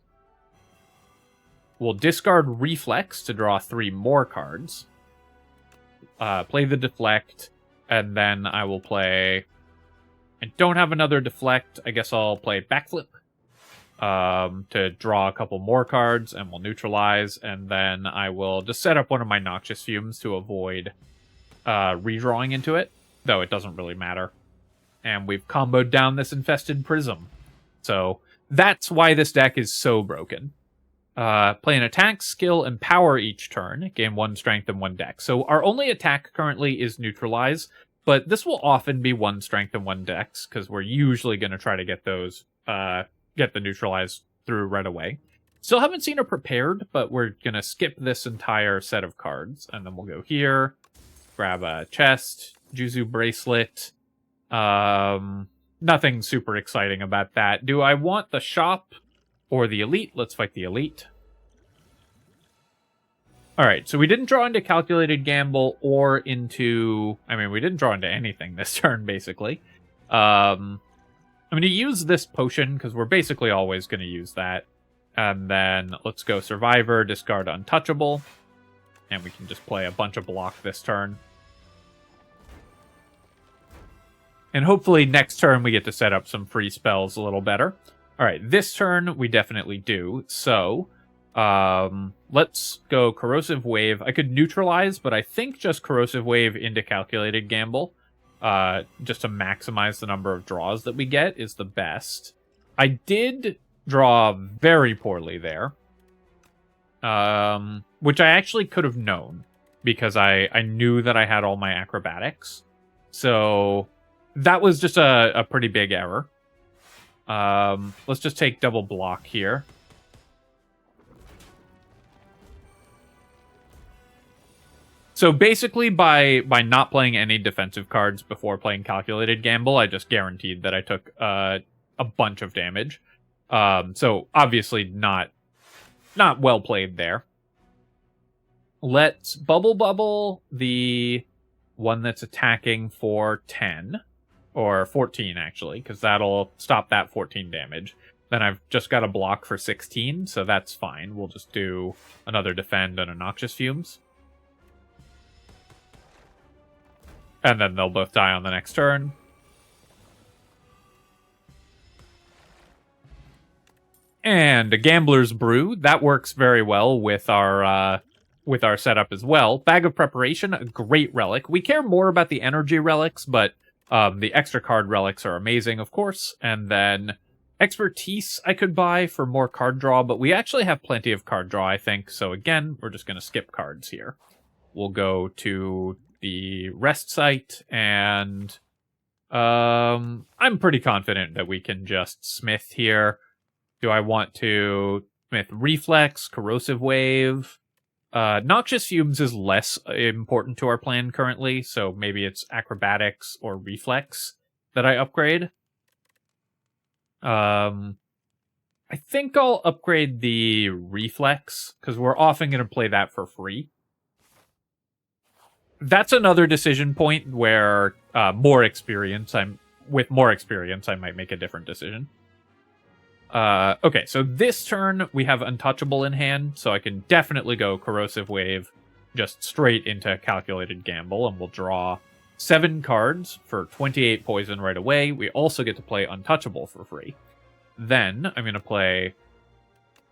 We'll discard Reflex to draw 3 more cards. Play the Deflect, and then I will play... I don't have another Deflect. I guess I'll play Backflip to draw a couple more cards, and we'll Neutralize, and then I will just set up one of my Noxious Fumes to avoid redrawing into it, though it doesn't really matter. and we've comboed down this infested prism. So that's why this deck is so broken. Play an attack, skill, and power each turn. Gain 1 strength and 1 dex. So our only attack currently is neutralize, but this will often be 1 strength and 1 dex, because we're usually going to try to get those, get the neutralize through right away. Still haven't seen a prepared, but we're going to skip this entire set of cards, and then we'll go here, grab a chest, Juzu bracelet. Nothing super exciting about that. Do I want the shop or the elite? Let's fight the elite. Alright, so we didn't draw into calculated gamble or into... I mean, we didn't draw into anything this turn, basically. I'm going to use this potion, because we're basically always going to use that. And then let's go Survivor, discard Untouchable. And we can just play a bunch of block this turn. And hopefully next turn we get to set up some free spells a little better. Alright, this turn we definitely do. So, let's go Corrosive Wave. I could neutralize, but I think just Corrosive Wave into Calculated Gamble, just to maximize the number of draws that we get, is the best. I did draw very poorly there, which I actually could have known, because I knew that I had all my acrobatics. So that was just a pretty big error. Let's just take double block here. So basically, by not playing any defensive cards before playing Calculated Gamble, I just guaranteed that I took a bunch of damage. So obviously not well played there. Let's bubble the one that's attacking for 10. Or 14, actually, because that'll stop that 14 damage. Then I've just got a block for 16, so that's fine. We'll just do another defend and a Noxious Fumes. And then they'll both die on the next turn. And a Gambler's Brew. That works very well with our setup as well. Bag of Preparation, a great relic. We care more about the energy relics, but the extra card relics are amazing, of course. And then Expertise I could buy for more card draw, but we actually have plenty of card draw, I think. So again, we're just going to skip cards here. We'll go to the rest site, and I'm pretty confident that we can just Smith here. Do I want to Smith Reflex, Corrosive Wave? Noxious Fumes is less important to our plan currently, so maybe it's Acrobatics or Reflex that I upgrade. I think I'll upgrade the Reflex, because we're often going to play that for free. That's another decision point where with more experience, I might make a different decision. Okay, so this turn we have Untouchable in hand, so I can definitely go Corrosive Wave just straight into Calculated Gamble, and we'll draw 7 cards for 28 poison right away. We also get to play Untouchable for free. Then I'm going to play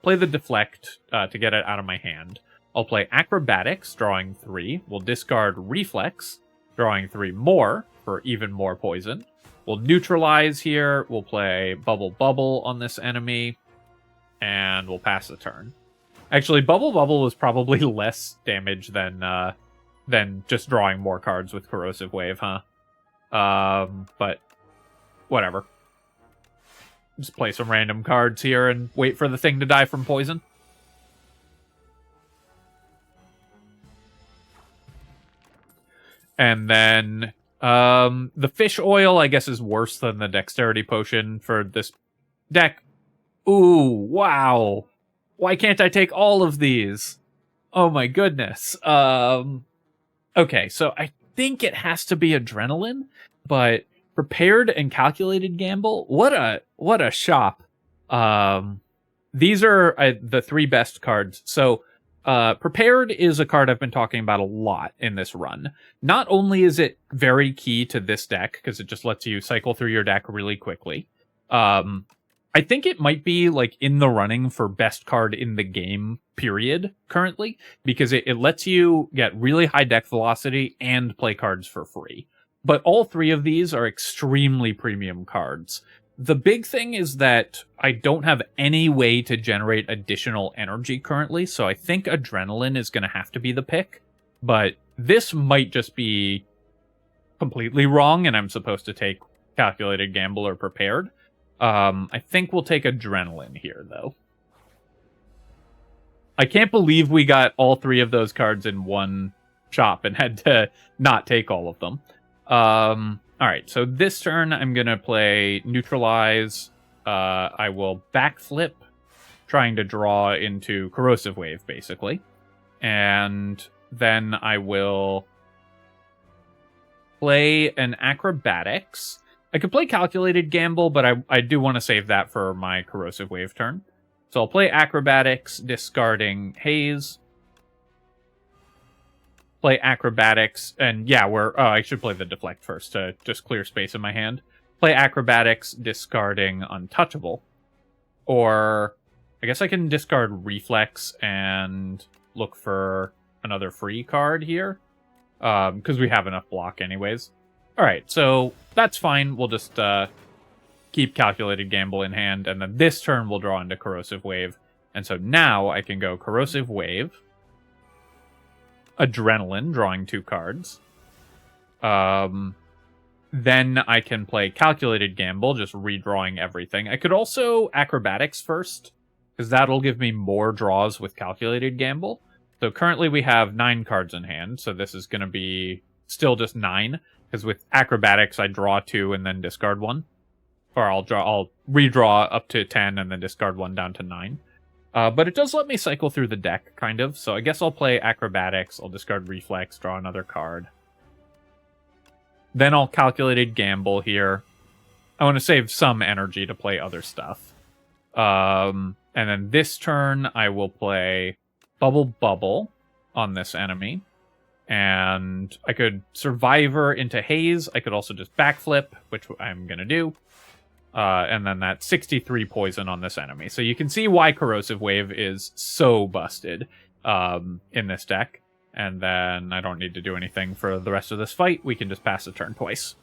the Deflect to get it out of my hand. I'll play Acrobatics, drawing 3. We'll discard Reflex, drawing 3 more for even more poison. We'll neutralize here. We'll play Bubble on this enemy. And we'll pass the turn. Actually, Bubble was probably less damage than just drawing more cards with Corrosive Wave, huh? But whatever. Just play some random cards here and wait for the thing to die from poison. And then the fish oil, I guess, is worse than the dexterity potion for this deck. Ooh, wow. Why can't I take all of these? Oh my goodness. Okay, so I think it has to be adrenaline, but prepared and calculated gamble, what a shop. These are the 3 best cards. So prepared is a card I've been talking about a lot in this run. Not only is it very key to this deck, because it just lets you cycle through your deck really quickly, I think it might be like in the running for best card in the game, period, currently, because it lets you get really high deck velocity and play cards for free. But all three of these are extremely premium cards. The big thing is that I don't have any way to generate additional energy currently, so I think Adrenaline is going to have to be the pick. But this might just be completely wrong, and I'm supposed to take Calculated Gamble or Prepared. I think we'll take Adrenaline here, though. I can't believe we got all three of those cards in one shop and had to not take all of them. Alright, so this turn I'm going to play Neutralize. I will backflip, trying to draw into Corrosive Wave, basically. And then I will play an Acrobatics. I could play Calculated Gamble, but I do want to save that for my Corrosive Wave turn. So I'll play Acrobatics, discarding Haze. Play Acrobatics, and yeah, I should play the Deflect first to just clear space in my hand. Play Acrobatics, discarding Untouchable. Or, I guess I can discard Reflex and look for another free card here. Because we have enough block anyways. Alright, so that's fine. We'll just keep Calculated Gamble in hand, and then this turn we'll draw into Corrosive Wave. And so now I can go Corrosive Wave, Adrenaline, drawing 2 cards. Then I can play Calculated Gamble, just redrawing everything. I could also Acrobatics first, because that'll give me more draws with Calculated Gamble. So currently we have 9 cards in hand, so this is going to be still just 9, because with Acrobatics I draw 2 and then discard 1. Or I'll redraw up to 10 and then discard 1 down to 9. But it does let me cycle through the deck, kind of. So I guess I'll play Acrobatics, I'll discard Reflex, draw another card. Then I'll Calculated Gamble here. I want to save some energy to play other stuff. And then this turn I will play Bubble on this enemy. And I could Survivor into Haze. I could also just backflip, which I'm going to do. And then that's 63 poison on this enemy. So you can see why Corrosive Wave is so busted in this deck. And then I don't need to do anything for the rest of this fight. We can just pass the turn twice.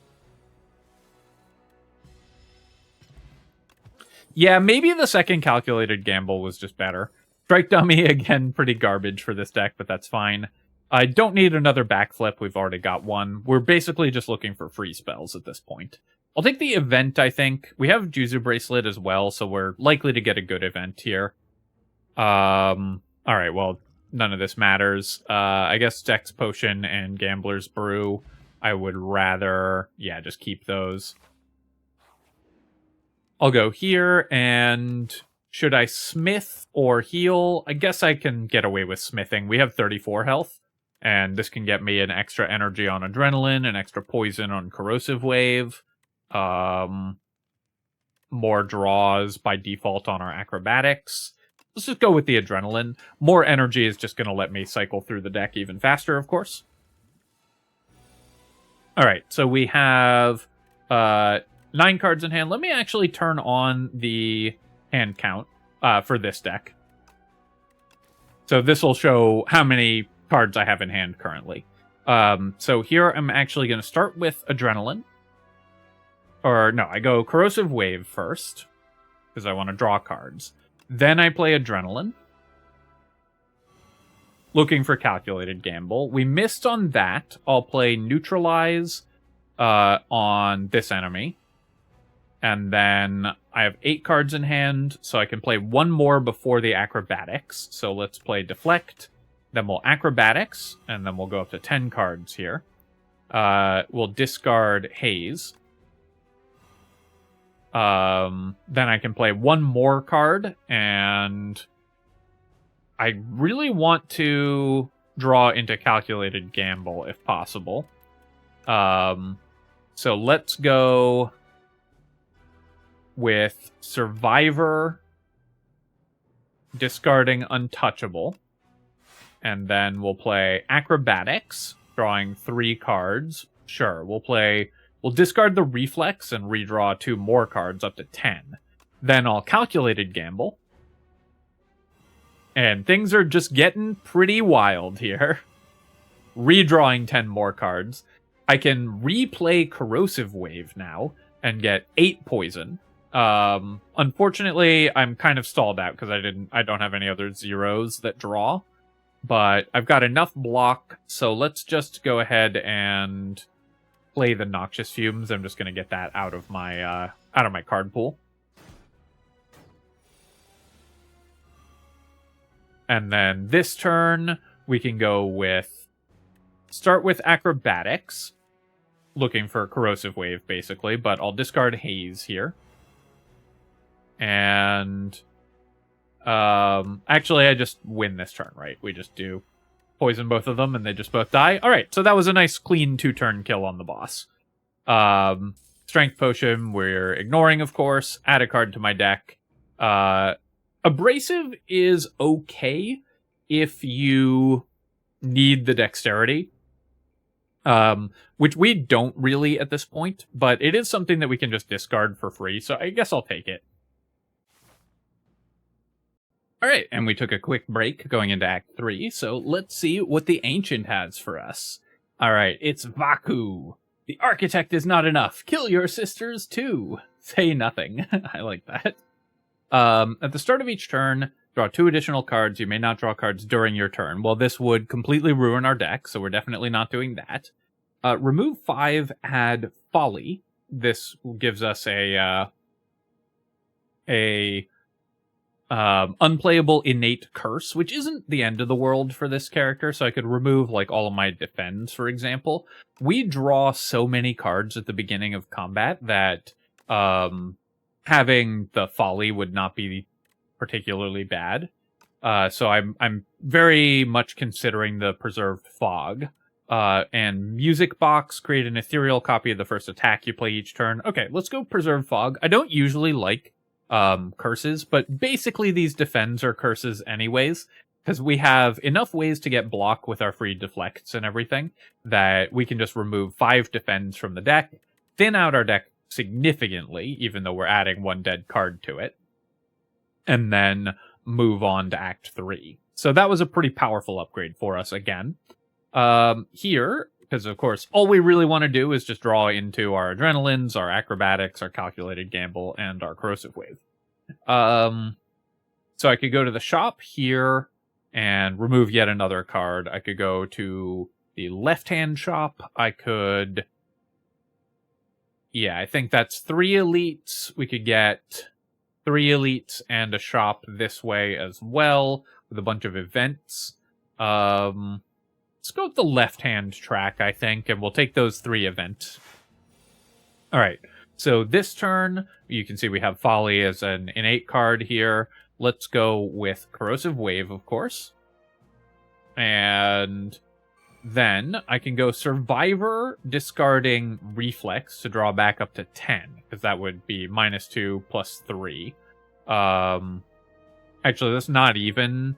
Yeah, maybe the second Calculated Gamble was just better. Strike Dummy, again, pretty garbage for this deck, but that's fine. I don't need another backflip. We've already got one. We're basically just looking for free spells at this point. I'll take the event, I think. We have Juzu Bracelet as well, so we're likely to get a good event here. Alright, well, none of this matters. I guess Dex Potion and Gambler's Brew, I would rather, yeah, just keep those. I'll go here, and should I smith or heal? I guess I can get away with smithing. We have 34 health, and this can get me an extra energy on Adrenaline, an extra poison on Corrosive Wave. More draws by default on our Acrobatics. Let's just go with the Adrenaline. More energy is just going to let me cycle through the deck even faster, of course. Alright, so we have 9 cards in hand. Let me actually turn on the hand count for this deck. So this will show how many cards I have in hand currently. So here I'm actually going to start with Adrenaline. Or, no, I go Corrosive Wave first, because I want to draw cards. Then I play Adrenaline, looking for Calculated Gamble. We missed on that. I'll play Neutralize on this enemy. And then I have 8 cards in hand, so I can play one more before the Acrobatics. So let's play Deflect, then we'll Acrobatics, and then we'll go up to 10 cards here. We'll discard Haze. Then I can play one more card, and I really want to draw into Calculated Gamble if possible. So let's go with Survivor, discarding Untouchable, and then we'll play Acrobatics, drawing 3 cards. Sure, we'll discard the Reflex and redraw 2 more cards up to 10. Then I'll Calculated Gamble. And things are just getting pretty wild here. Redrawing 10 more cards. I can replay Corrosive Wave now and get 8 poison. Unfortunately, I'm kind of stalled out because I don't have any other zeros that draw. But I've got enough block, so let's just go ahead and play the Noxious Fumes. I'm just going to get that out of my card pool. And then this turn, we can go with... Start with Acrobatics. Looking for Corrosive Wave, basically. But I'll discard Haze here. And... actually, I just win this turn, right? We just do poison both of them, and they just both die. Alright, so that was a nice, clean 2-turn kill on the boss. Strength Potion, we're ignoring, of course. Add a card to my deck. Abrasive is okay if you need the dexterity, which we don't really at this point, but it is something that we can just discard for free, so I guess I'll take it. Alright, and we took a quick break going into Act 3, so let's see what the Ancient has for us. Alright, it's Vaku. The Architect is not enough. Kill your sisters too. Say nothing. I like that. At the start of each turn, draw 2 additional cards. You may not draw cards during your turn. Well, this would completely ruin our deck, so we're definitely not doing that. Remove 5, add Folly. This gives us a unplayable innate curse, which isn't the end of the world for this character, so I could remove like all of my defends, for example. We draw so many cards at the beginning of combat that having the Folly would not be particularly bad. So I'm very much considering the Preserved Fog. And Music Box, create an ethereal copy of the first attack you play each turn. Okay, let's go Preserved Fog. I don't usually like curses, but basically these defends are curses anyways, because we have enough ways to get block with our free deflects and everything that we can just remove 5 defends from the deck, thin out our deck significantly, even though we're adding 1 dead card to it, and then move on to Act 3. So that was a pretty powerful upgrade for us again. Here, because of course all we really want to do is just draw into our Adrenalines, our Acrobatics, our Calculated Gamble, and our Corrosive Wave. So I could go to the shop here and remove yet another card. I could go to the left-hand shop. I could... Yeah, I think that's 3 elites. We could get 3 elites and a shop this way as well, with a bunch of events. Let's go with the left-hand track, I think, and we'll take those 3 events. Alright, so this turn, you can see we have Folly as an innate card here. Let's go with Corrosive Wave, of course. And then I can go Survivor, discarding Reflex to draw back up to 10, because that would be -2 plus 3. Actually, that's not even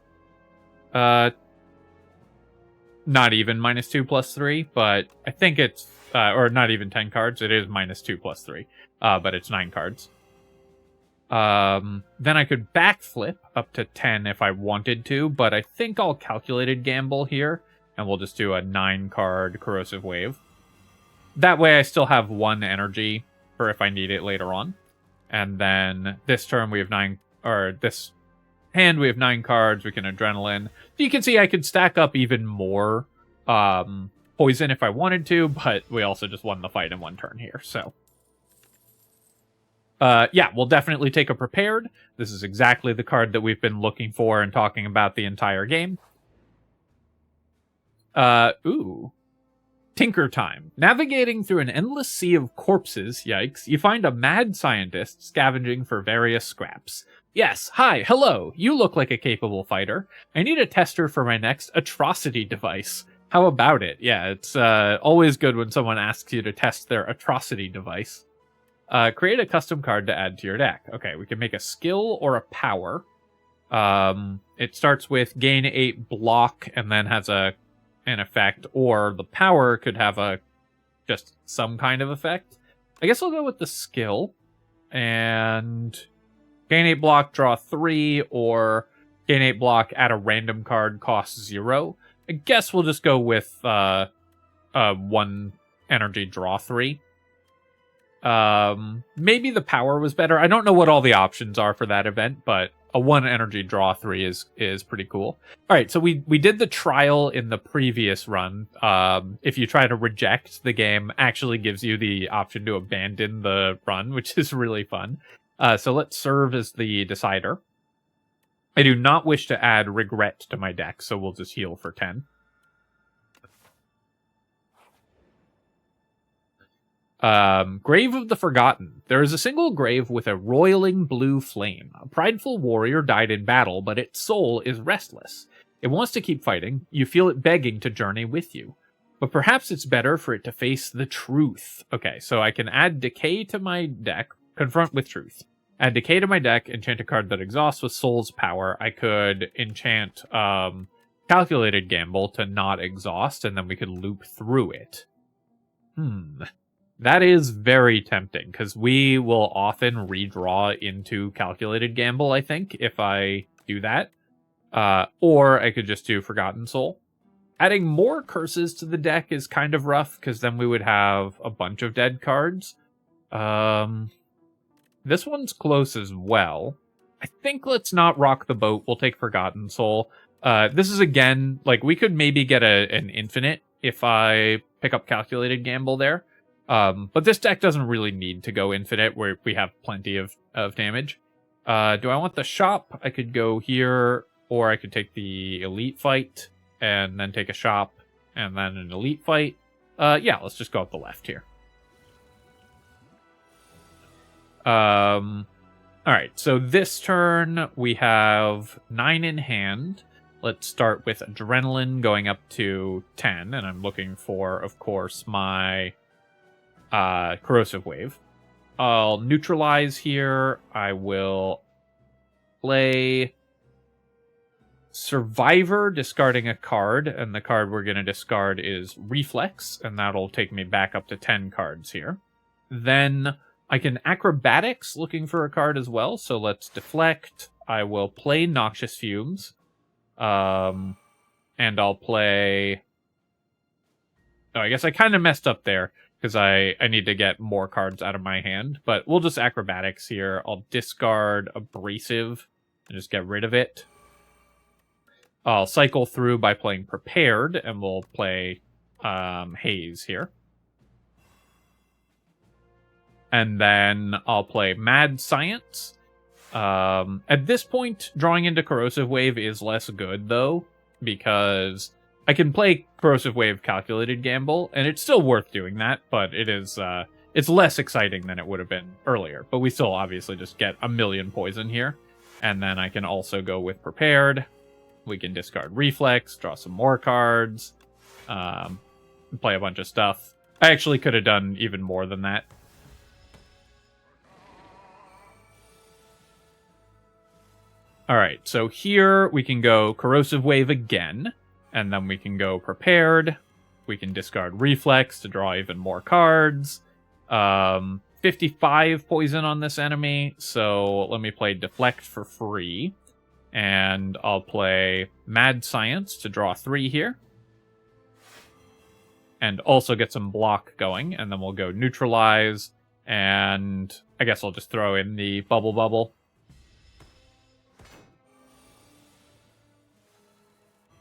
-2 plus 3, but I think it's, or not even 10 cards. It is -2 plus 3, but it's 9 cards. Then I could backflip up to 10 if I wanted to, but I think I'll Calculated Gamble here, and we'll just do a 9-card Corrosive Wave. That way I still have 1 energy for if I need it later on. And then this turn we have 9, or this hand we have 9 cards, we can Adrenaline. So you can see I could stack up even more poison if I wanted to, but we also just won the fight in 1 turn here, so. Yeah, we'll definitely take a Prepared. This is exactly the card that we've been looking for and talking about the entire game. Ooh. Tinker Time. Navigating through an endless sea of corpses, yikes, you find a mad scientist scavenging for various scraps. Yes, hi, hello, you look like a capable fighter. I need a tester for my next atrocity device. How about it? Yeah, it's always good when someone asks you to test their atrocity device. Create a custom card to add to your deck. Okay, we can make a skill or a power. It starts with gain 8 block and then has an effect, or the power could have just some kind of effect. I guess I'll go with the skill. And gain 8 block, draw 3, or gain 8 block, add a random card, cost 0. I guess we'll just go with 1 energy draw 3. Maybe the power was better. I don't know what all the options are for that event, but a 1 energy draw 3 is pretty cool. All right, so we did the trial in the previous run. If you try to reject, the game actually gives you the option to abandon the run, which is really fun. So let's serve as the decider. I do not wish to add regret to my deck, so we'll just heal for 10. Grave of the Forgotten. There is a single grave with a roiling blue flame. A prideful warrior died in battle, but its soul is restless. It wants to keep fighting. You feel it begging to journey with you. But perhaps it's better for it to face the truth. Okay, so I can add Decay to my deck. Confront with Truth. Add Decay to my deck, enchant a card that exhausts with Soul's Power. I could enchant Calculated Gamble to not exhaust, and then we could loop through it. That is very tempting, because we will often redraw into Calculated Gamble, I think, if I do that. Or I could just do Forgotten Soul. Adding more curses to the deck is kind of rough, because then we would have a bunch of dead cards. This one's close as well. I think let's not rock the boat. We'll take Forgotten Soul. This is, again, like, we could maybe get an infinite if I pick up Calculated Gamble there. But this deck doesn't really need to go infinite, where we have plenty of damage. Do I want the shop? I could go here, or I could take the elite fight, and then take a shop, and then an elite fight. Yeah, let's just go up the left here. Alright, so this turn, we have 9 in hand. Let's start with Adrenaline going up to 10, and I'm looking for, of course, my Corrosive Wave. I'll neutralize here. I will play Survivor, discarding a card, and the card we're going to discard is Reflex, and that'll take me back up to 10 cards here. Then I can Acrobatics, looking for a card as well, so let's Deflect. I will play Noxious Fumes, and I'll play... Oh, I guess I kind of messed up there, because I need to get more cards out of my hand. But we'll just Acrobatics here. I'll discard Abrasive and just get rid of it. I'll cycle through by playing Prepared, and we'll play Haze here. And then I'll play Mad Science. At this point, drawing into Corrosive Wave is less good, though, because I can play Corrosive Wave Calculated Gamble, and it's still worth doing that, but it is it's less exciting than it would have been earlier. But we still obviously just get a million poison here. And then I can also go with Prepared. We can discard Reflex, draw some more cards, play a bunch of stuff. I actually could have done even more than that. Alright, so here we can go Corrosive Wave again. And then we can go Prepared. We can discard Reflex to draw even more cards. 55 poison on this enemy, so let me play Deflect for free. And I'll play Mad Science to draw 3 here. And also get some block going, and then we'll go Neutralize, and I guess I'll just throw in the Bubble.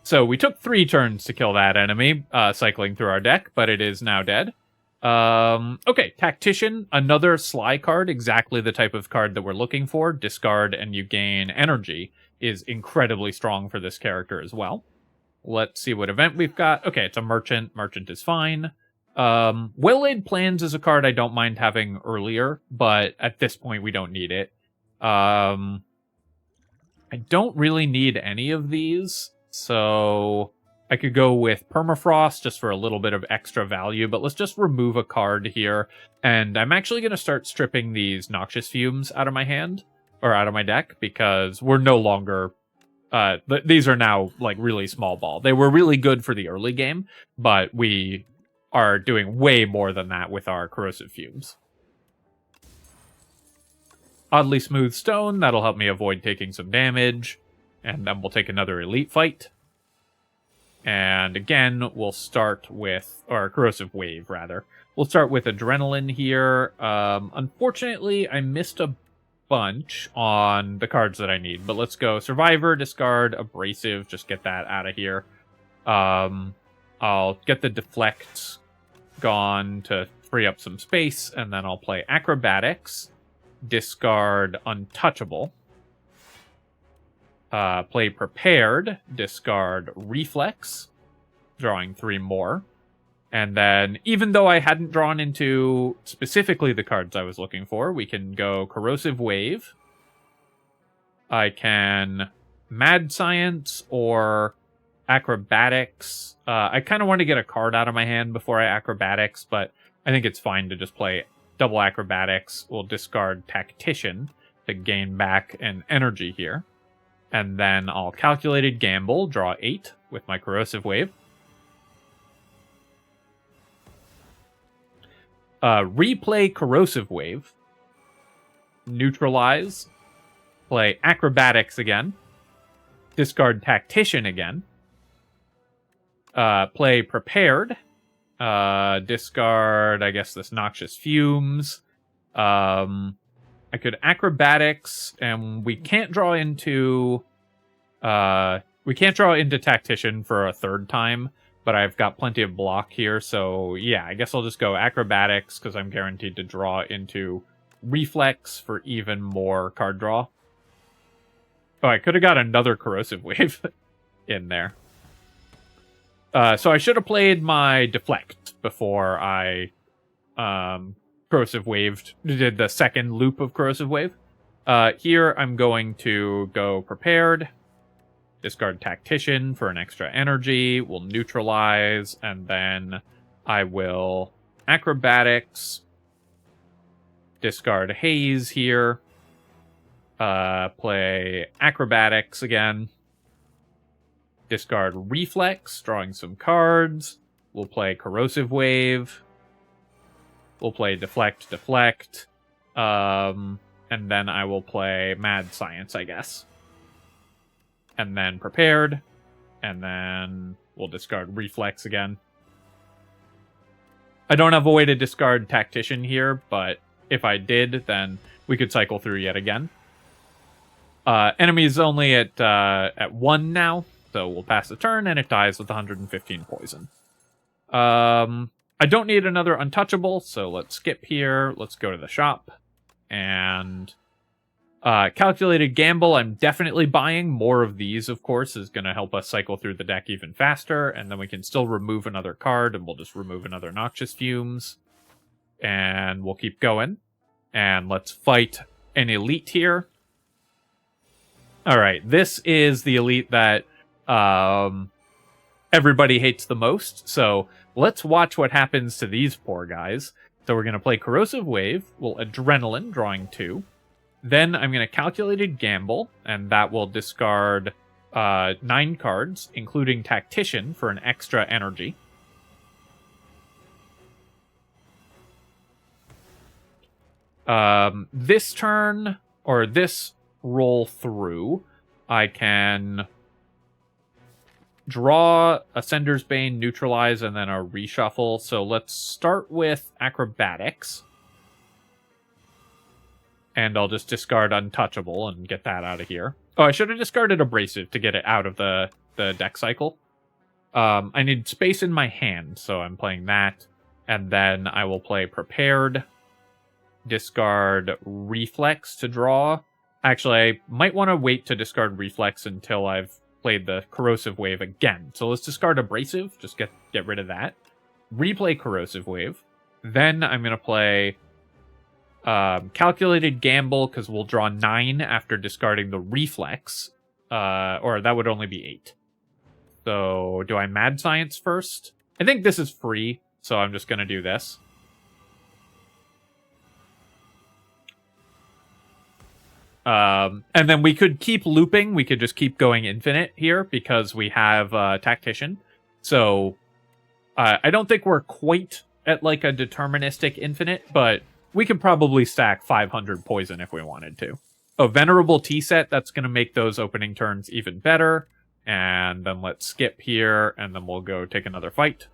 So we took 3 turns to kill that enemy, cycling through our deck, but it is now dead. Okay, Tactician, another Sly card, exactly the type of card that we're looking for. Discard and you gain energy is incredibly strong for this character as well. Let's see what event we've got. Okay, it's a Merchant. Merchant is fine. Well-Laid Plans is a card I don't mind having earlier, but at this point we don't need it. I don't really need any of these. So I could go with Permafrost just for a little bit of extra value, but let's just remove a card here. And I'm actually going to start stripping these Noxious Fumes out of my hand, or out of my deck, because we're no longer... these are now, like, really small ball. They were really good for the early game, but we are doing way more than that with our Corrosive Fumes. Oddly Smooth Stone, that'll help me avoid taking some damage. And then we'll take another elite fight. And again, we'll start with, or Corrosive Wave, rather. We'll start with Adrenaline here. Unfortunately, I missed a bunch on the cards that I need, but let's go Survivor, discard, Abrasive, just get that out of here. I'll get the Deflect gone to free up some space, and then I'll play Acrobatics, discard Untouchable, play Prepared, discard Reflex, drawing 3 more. And then, even though I hadn't drawn into specifically the cards I was looking for, we can go Corrosive Wave. I can Mad Science or Acrobatics. I kind of want to get a card out of my hand before I Acrobatics, but I think it's fine to just play double Acrobatics. We'll discard Tactician to gain back an energy here. And then I'll Calculated Gamble, draw 8 with my Corrosive Wave. Replay Corrosive Wave. Neutralize. Play Acrobatics again. Discard Tactician again. Play Prepared. Discard, I guess, this Noxious Fumes. I could Acrobatics, and we can't draw into... we can't draw into Tactician for a 3rd time, but I've got plenty of block here, so yeah, I guess I'll just go Acrobatics, because I'm guaranteed to draw into Reflex for even more card draw. Oh, I could have got another Corrosive Wave in there. So I should have played my Deflect before I Corrosive Waved, did the second loop of Corrosive Wave. Here I'm going to go Prepared, discard Tactician for an extra energy, we'll Neutralize, and then I will Acrobatics, discard Haze here, play Acrobatics again, discard Reflex, drawing some cards, we'll play Corrosive Wave, we'll play Deflect, and then I will play Mad Science, I guess. And then Prepared, and then we'll discard Reflex again. I don't have a way to discard Tactician here, but if I did, then we could cycle through yet again. Enemy is only at 1 now, so we'll pass the turn, and it dies with 115 poison. I don't need another Untouchable, so let's skip here. Let's go to the shop. And Calculated Gamble, I'm definitely buying. More of these, of course, is going to help us cycle through the deck even faster. And then we can still remove another card, and we'll just remove another Noxious Fumes. And we'll keep going. And let's fight an elite here. Alright, this is the elite that everybody hates the most. So let's watch what happens to these poor guys. So we're going to play Corrosive Wave. We'll Adrenaline, drawing 2. Then I'm going to Calculated Gamble, and that will discard 9 cards, including Tactician for an extra energy. This turn, or this roll through, I can draw Ascender's Bane, Neutralize, and then a reshuffle. So let's start with Acrobatics. And I'll just discard Untouchable and get that out of here. Oh, I should have discarded Abrasive to get it out of the deck cycle. I need space in my hand, so I'm playing that. And then I will play Prepared, discard Reflex to draw. Actually, I might want to wait to discard Reflex until I've played the Corrosive Wave again. So let's discard Abrasive, just get rid of that. Replay Corrosive Wave. Then I'm going to play Calculated Gamble, because we'll draw 9 after discarding the Reflex. Or that would only be 8. So, do I Mad Science first? I think this is free, so I'm just going to do this. And then we could keep looping. We could just keep going infinite here, because we have Tactician. So, I don't think we're quite at like a deterministic infinite, but we could probably stack 500 poison if we wanted to. A Venerable Tea Set, that's going to make those opening turns even better. And then let's skip here, and then we'll go take another fight.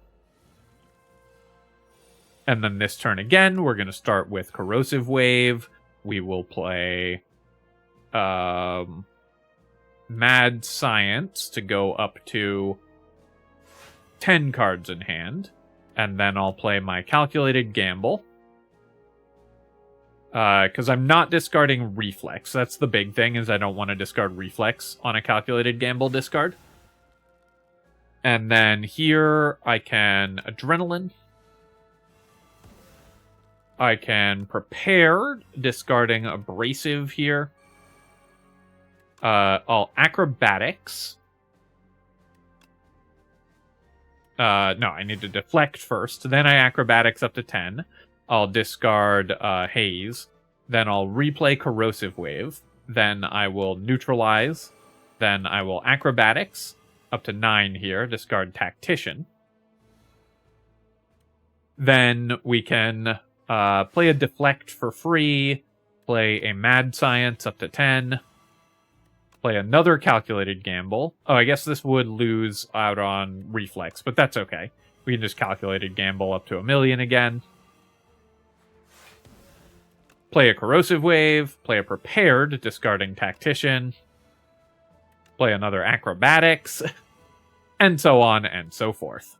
And then this turn again, we're going to start with Corrosive Wave. We will play Mad Science to go up to 10 cards in hand. And then I'll play my Calculated Gamble. Because I'm not discarding Reflex. That's the big thing, is I don't want to discard Reflex on a Calculated Gamble discard. And then here I can Adrenaline. I can Prepare, discarding Abrasive here. I'll Acrobatics. No, I need to Deflect first. Then I Acrobatics up to 10. I'll discard Haze. Then I'll replay Corrosive Wave. Then I will Neutralize. Then I will Acrobatics up to 9 here. Discard Tactician. Then we can play a Deflect for free. Play a Mad Science up to 10. Play another Calculated Gamble. Oh, I guess this would lose out on Reflex, but that's okay. We can just Calculated Gamble up to 1,000,000 again. Play a Corrosive Wave, play a Prepared, discarding Tactician, play another Acrobatics, and so on and so forth.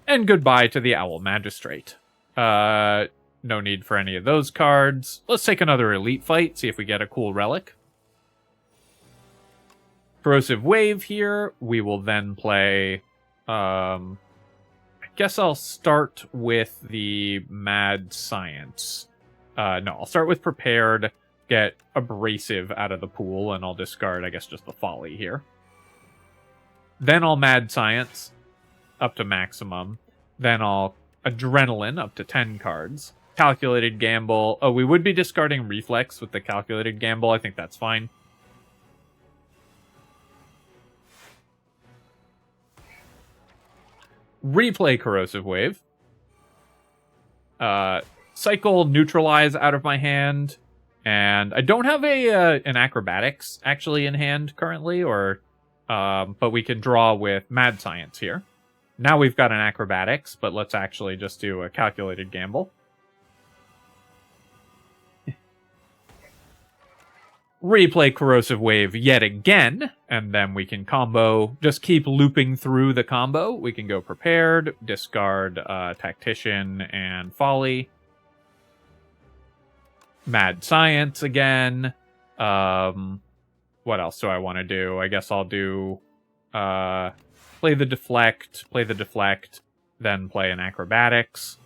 And goodbye to the Owl Magistrate. No need for any of those cards. Let's take another Elite Fight, see if we get a cool relic. Corrosive Wave here. We will then play... I guess I'll start with the Mad Science. No, I'll start with Prepared, get Abrasive out of the pool, and I'll discard, I guess, just the Folly here. Then I'll Mad Science up to maximum. Then I'll Adrenaline up to 10 cards. Calculated Gamble. Oh, we would be discarding Reflex with the Calculated Gamble. I think that's fine. Replay Corrosive Wave. Cycle Neutralize out of my hand. And I don't have an Acrobatics actually in hand currently, but we can draw with Mad Science here. Now we've got an Acrobatics, but let's actually just do a Calculated Gamble. Replay Corrosive Wave yet again, and then we can combo, just keep looping through the combo. We can go Prepared, discard Tactician and Folly. Mad Science again. What else do I want to do? I guess I'll do play the Deflect, then play an Acrobatics.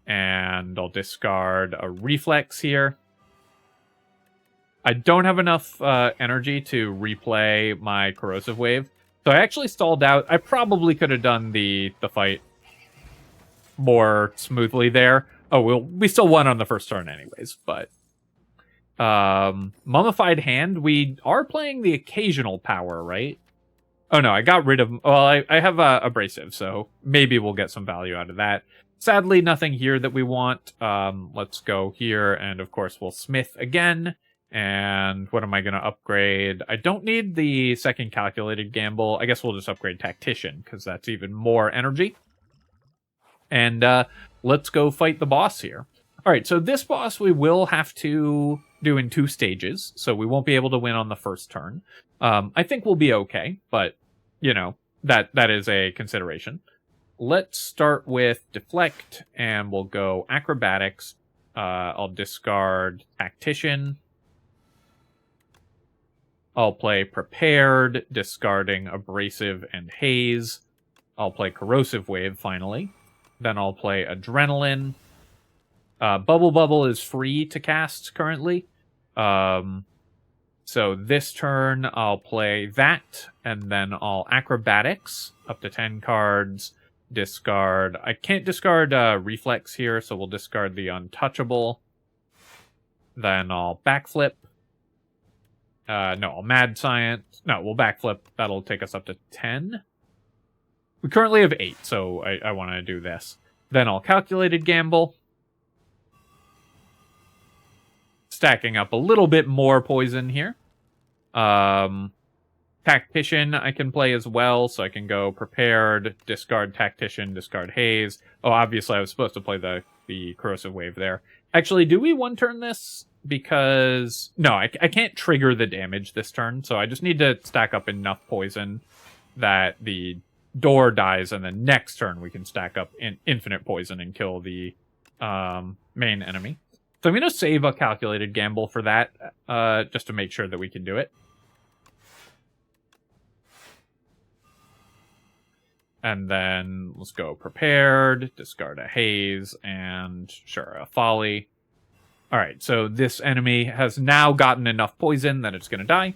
And I'll discard a Reflex here. I don't have enough energy to replay my Corrosive Wave, so I actually stalled out. I probably could have done the fight more smoothly there. Oh, we still won on the first turn anyways, but... Mummified Hand, we are playing the occasional power, right? Oh no, I got rid of... Well, I have Abrasive, so maybe we'll get some value out of that. Sadly, nothing here that we want. Let's go here, and of course we'll Smith again. And what am I going to upgrade? I don't need the second Calculated Gamble. I guess we'll just upgrade Tactician, because that's even more energy. And let's go fight the boss here. Alright, so this boss we will have to do in 2 stages, so we won't be able to win on the first turn. I think we'll be okay, but, you know, that is a consideration. Let's start with Deflect, and we'll go Acrobatics. I'll discard Tactician. I'll play Prepared, discarding Abrasive and Haze. I'll play Corrosive Wave, finally. Then I'll play Adrenaline. Bubble is free to cast currently. So this turn, I'll play that, and then I'll Acrobatics, up to 10 cards. Discard... I can't discard Reflex here, so we'll discard the Untouchable. Then I'll Backflip. No, I'll Mad Science. No, we'll Backflip. That'll take us up to 10. We currently have 8, so I want to do this. Then I'll Calculated Gamble. Stacking up a little bit more poison here. Tactician I can play as well, so I can go Prepared, discard Tactician, discard Haze. Oh, obviously I was supposed to play the Corrosive Wave there. Actually, do we one-turn this? Because... No, I can't trigger the damage this turn, so I just need to stack up enough poison that the door dies, and then next turn we can stack up infinite poison and kill the main enemy. So I'm going to save a calculated gamble for that, just to make sure that we can do it. And then let's go Prepared, discard a Haze, and sure, a Folly. Alright, so this enemy has now gotten enough poison that it's going to die.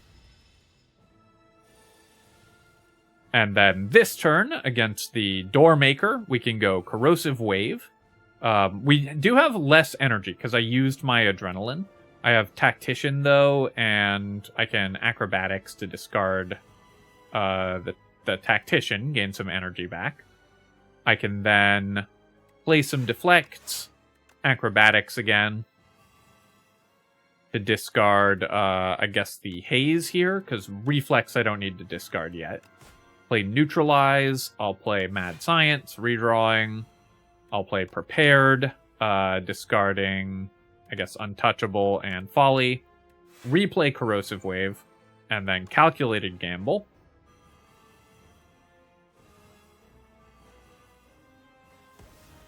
And then this turn, against the Doormaker, we can go Corrosive Wave. We do have less energy, because I used my Adrenaline. I have Tactician, though, and I can Acrobatics to discard the Tactician, gain some energy back. I can then play some Deflects, Acrobatics again, to discard, I guess, the Haze here, because Reflex I don't need to discard yet. Play Neutralize, I'll play Mad Science, redrawing, I'll play Prepared, discarding, I guess, Untouchable and Folly, replay Corrosive Wave, and then Calculated Gamble.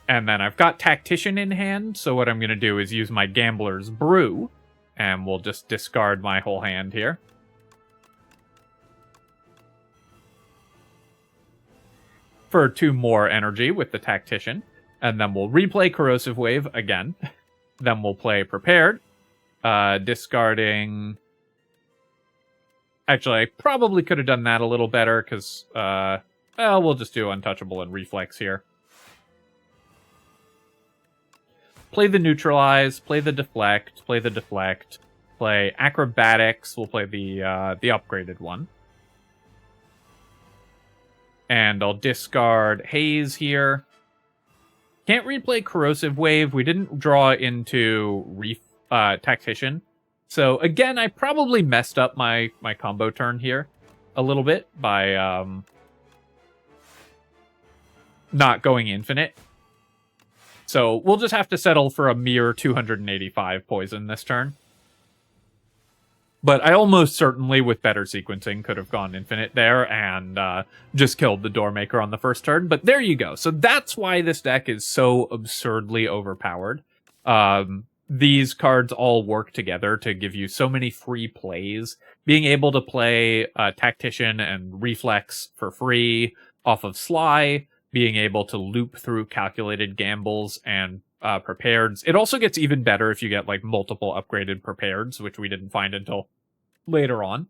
And then I've got Tactician in hand, so what I'm going to do is use my Gambler's Brew, and we'll just discard my whole hand here. For 2 more energy with the Tactician. And then we'll replay Corrosive Wave again. Then we'll play Prepared. Discarding... Actually, I probably could have done that a little better, because, well, we'll just do Untouchable and Reflex here. Play the Neutralize, play the Deflect, play Acrobatics, we'll play the upgraded one. And I'll discard Haze here. Can't replay Corrosive Wave, we didn't draw into Tactician. So again, I probably messed up my combo turn here a little bit by not going infinite. So we'll just have to settle for a mere 285 poison this turn. But I almost certainly, with better sequencing, could have gone infinite there and just killed the Doormaker on the first turn. But there you go. So that's why this deck is so absurdly overpowered. These cards all work together to give you so many free plays. Being able to play Tactician and Reflex for free off of Sly, being able to loop through Calculated Gambles and Prepareds. It also gets even better if you get like multiple upgraded Prepareds, which we didn't find until later on.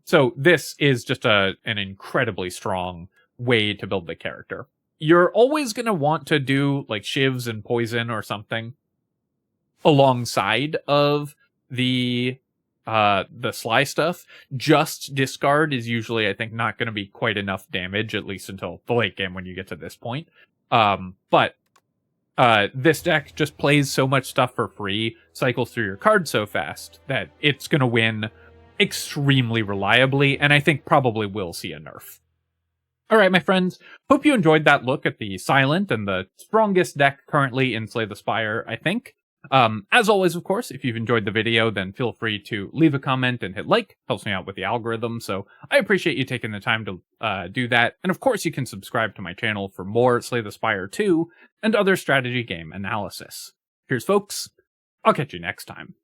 So this is just an incredibly strong way to build the character. You're always going to want to do like Shivs and Poison or something alongside of the Sly stuff. Just discard is usually, I think, not going to be quite enough damage, at least until the late game when you get to this point. But this deck just plays so much stuff for free, cycles through your cards so fast, that it's going to win extremely reliably, and I think probably will see a nerf. Alright, my friends, hope you enjoyed that look at the silent and the strongest deck currently in Slay the Spire, I think. As always, of course, if you've enjoyed the video, then feel free to leave a comment and hit like. Helps me out with the algorithm, so I appreciate you taking the time to do that. And of course, you can subscribe to my channel for more Slay the Spire 2 and other strategy game analysis. Cheers, folks. I'll catch you next time.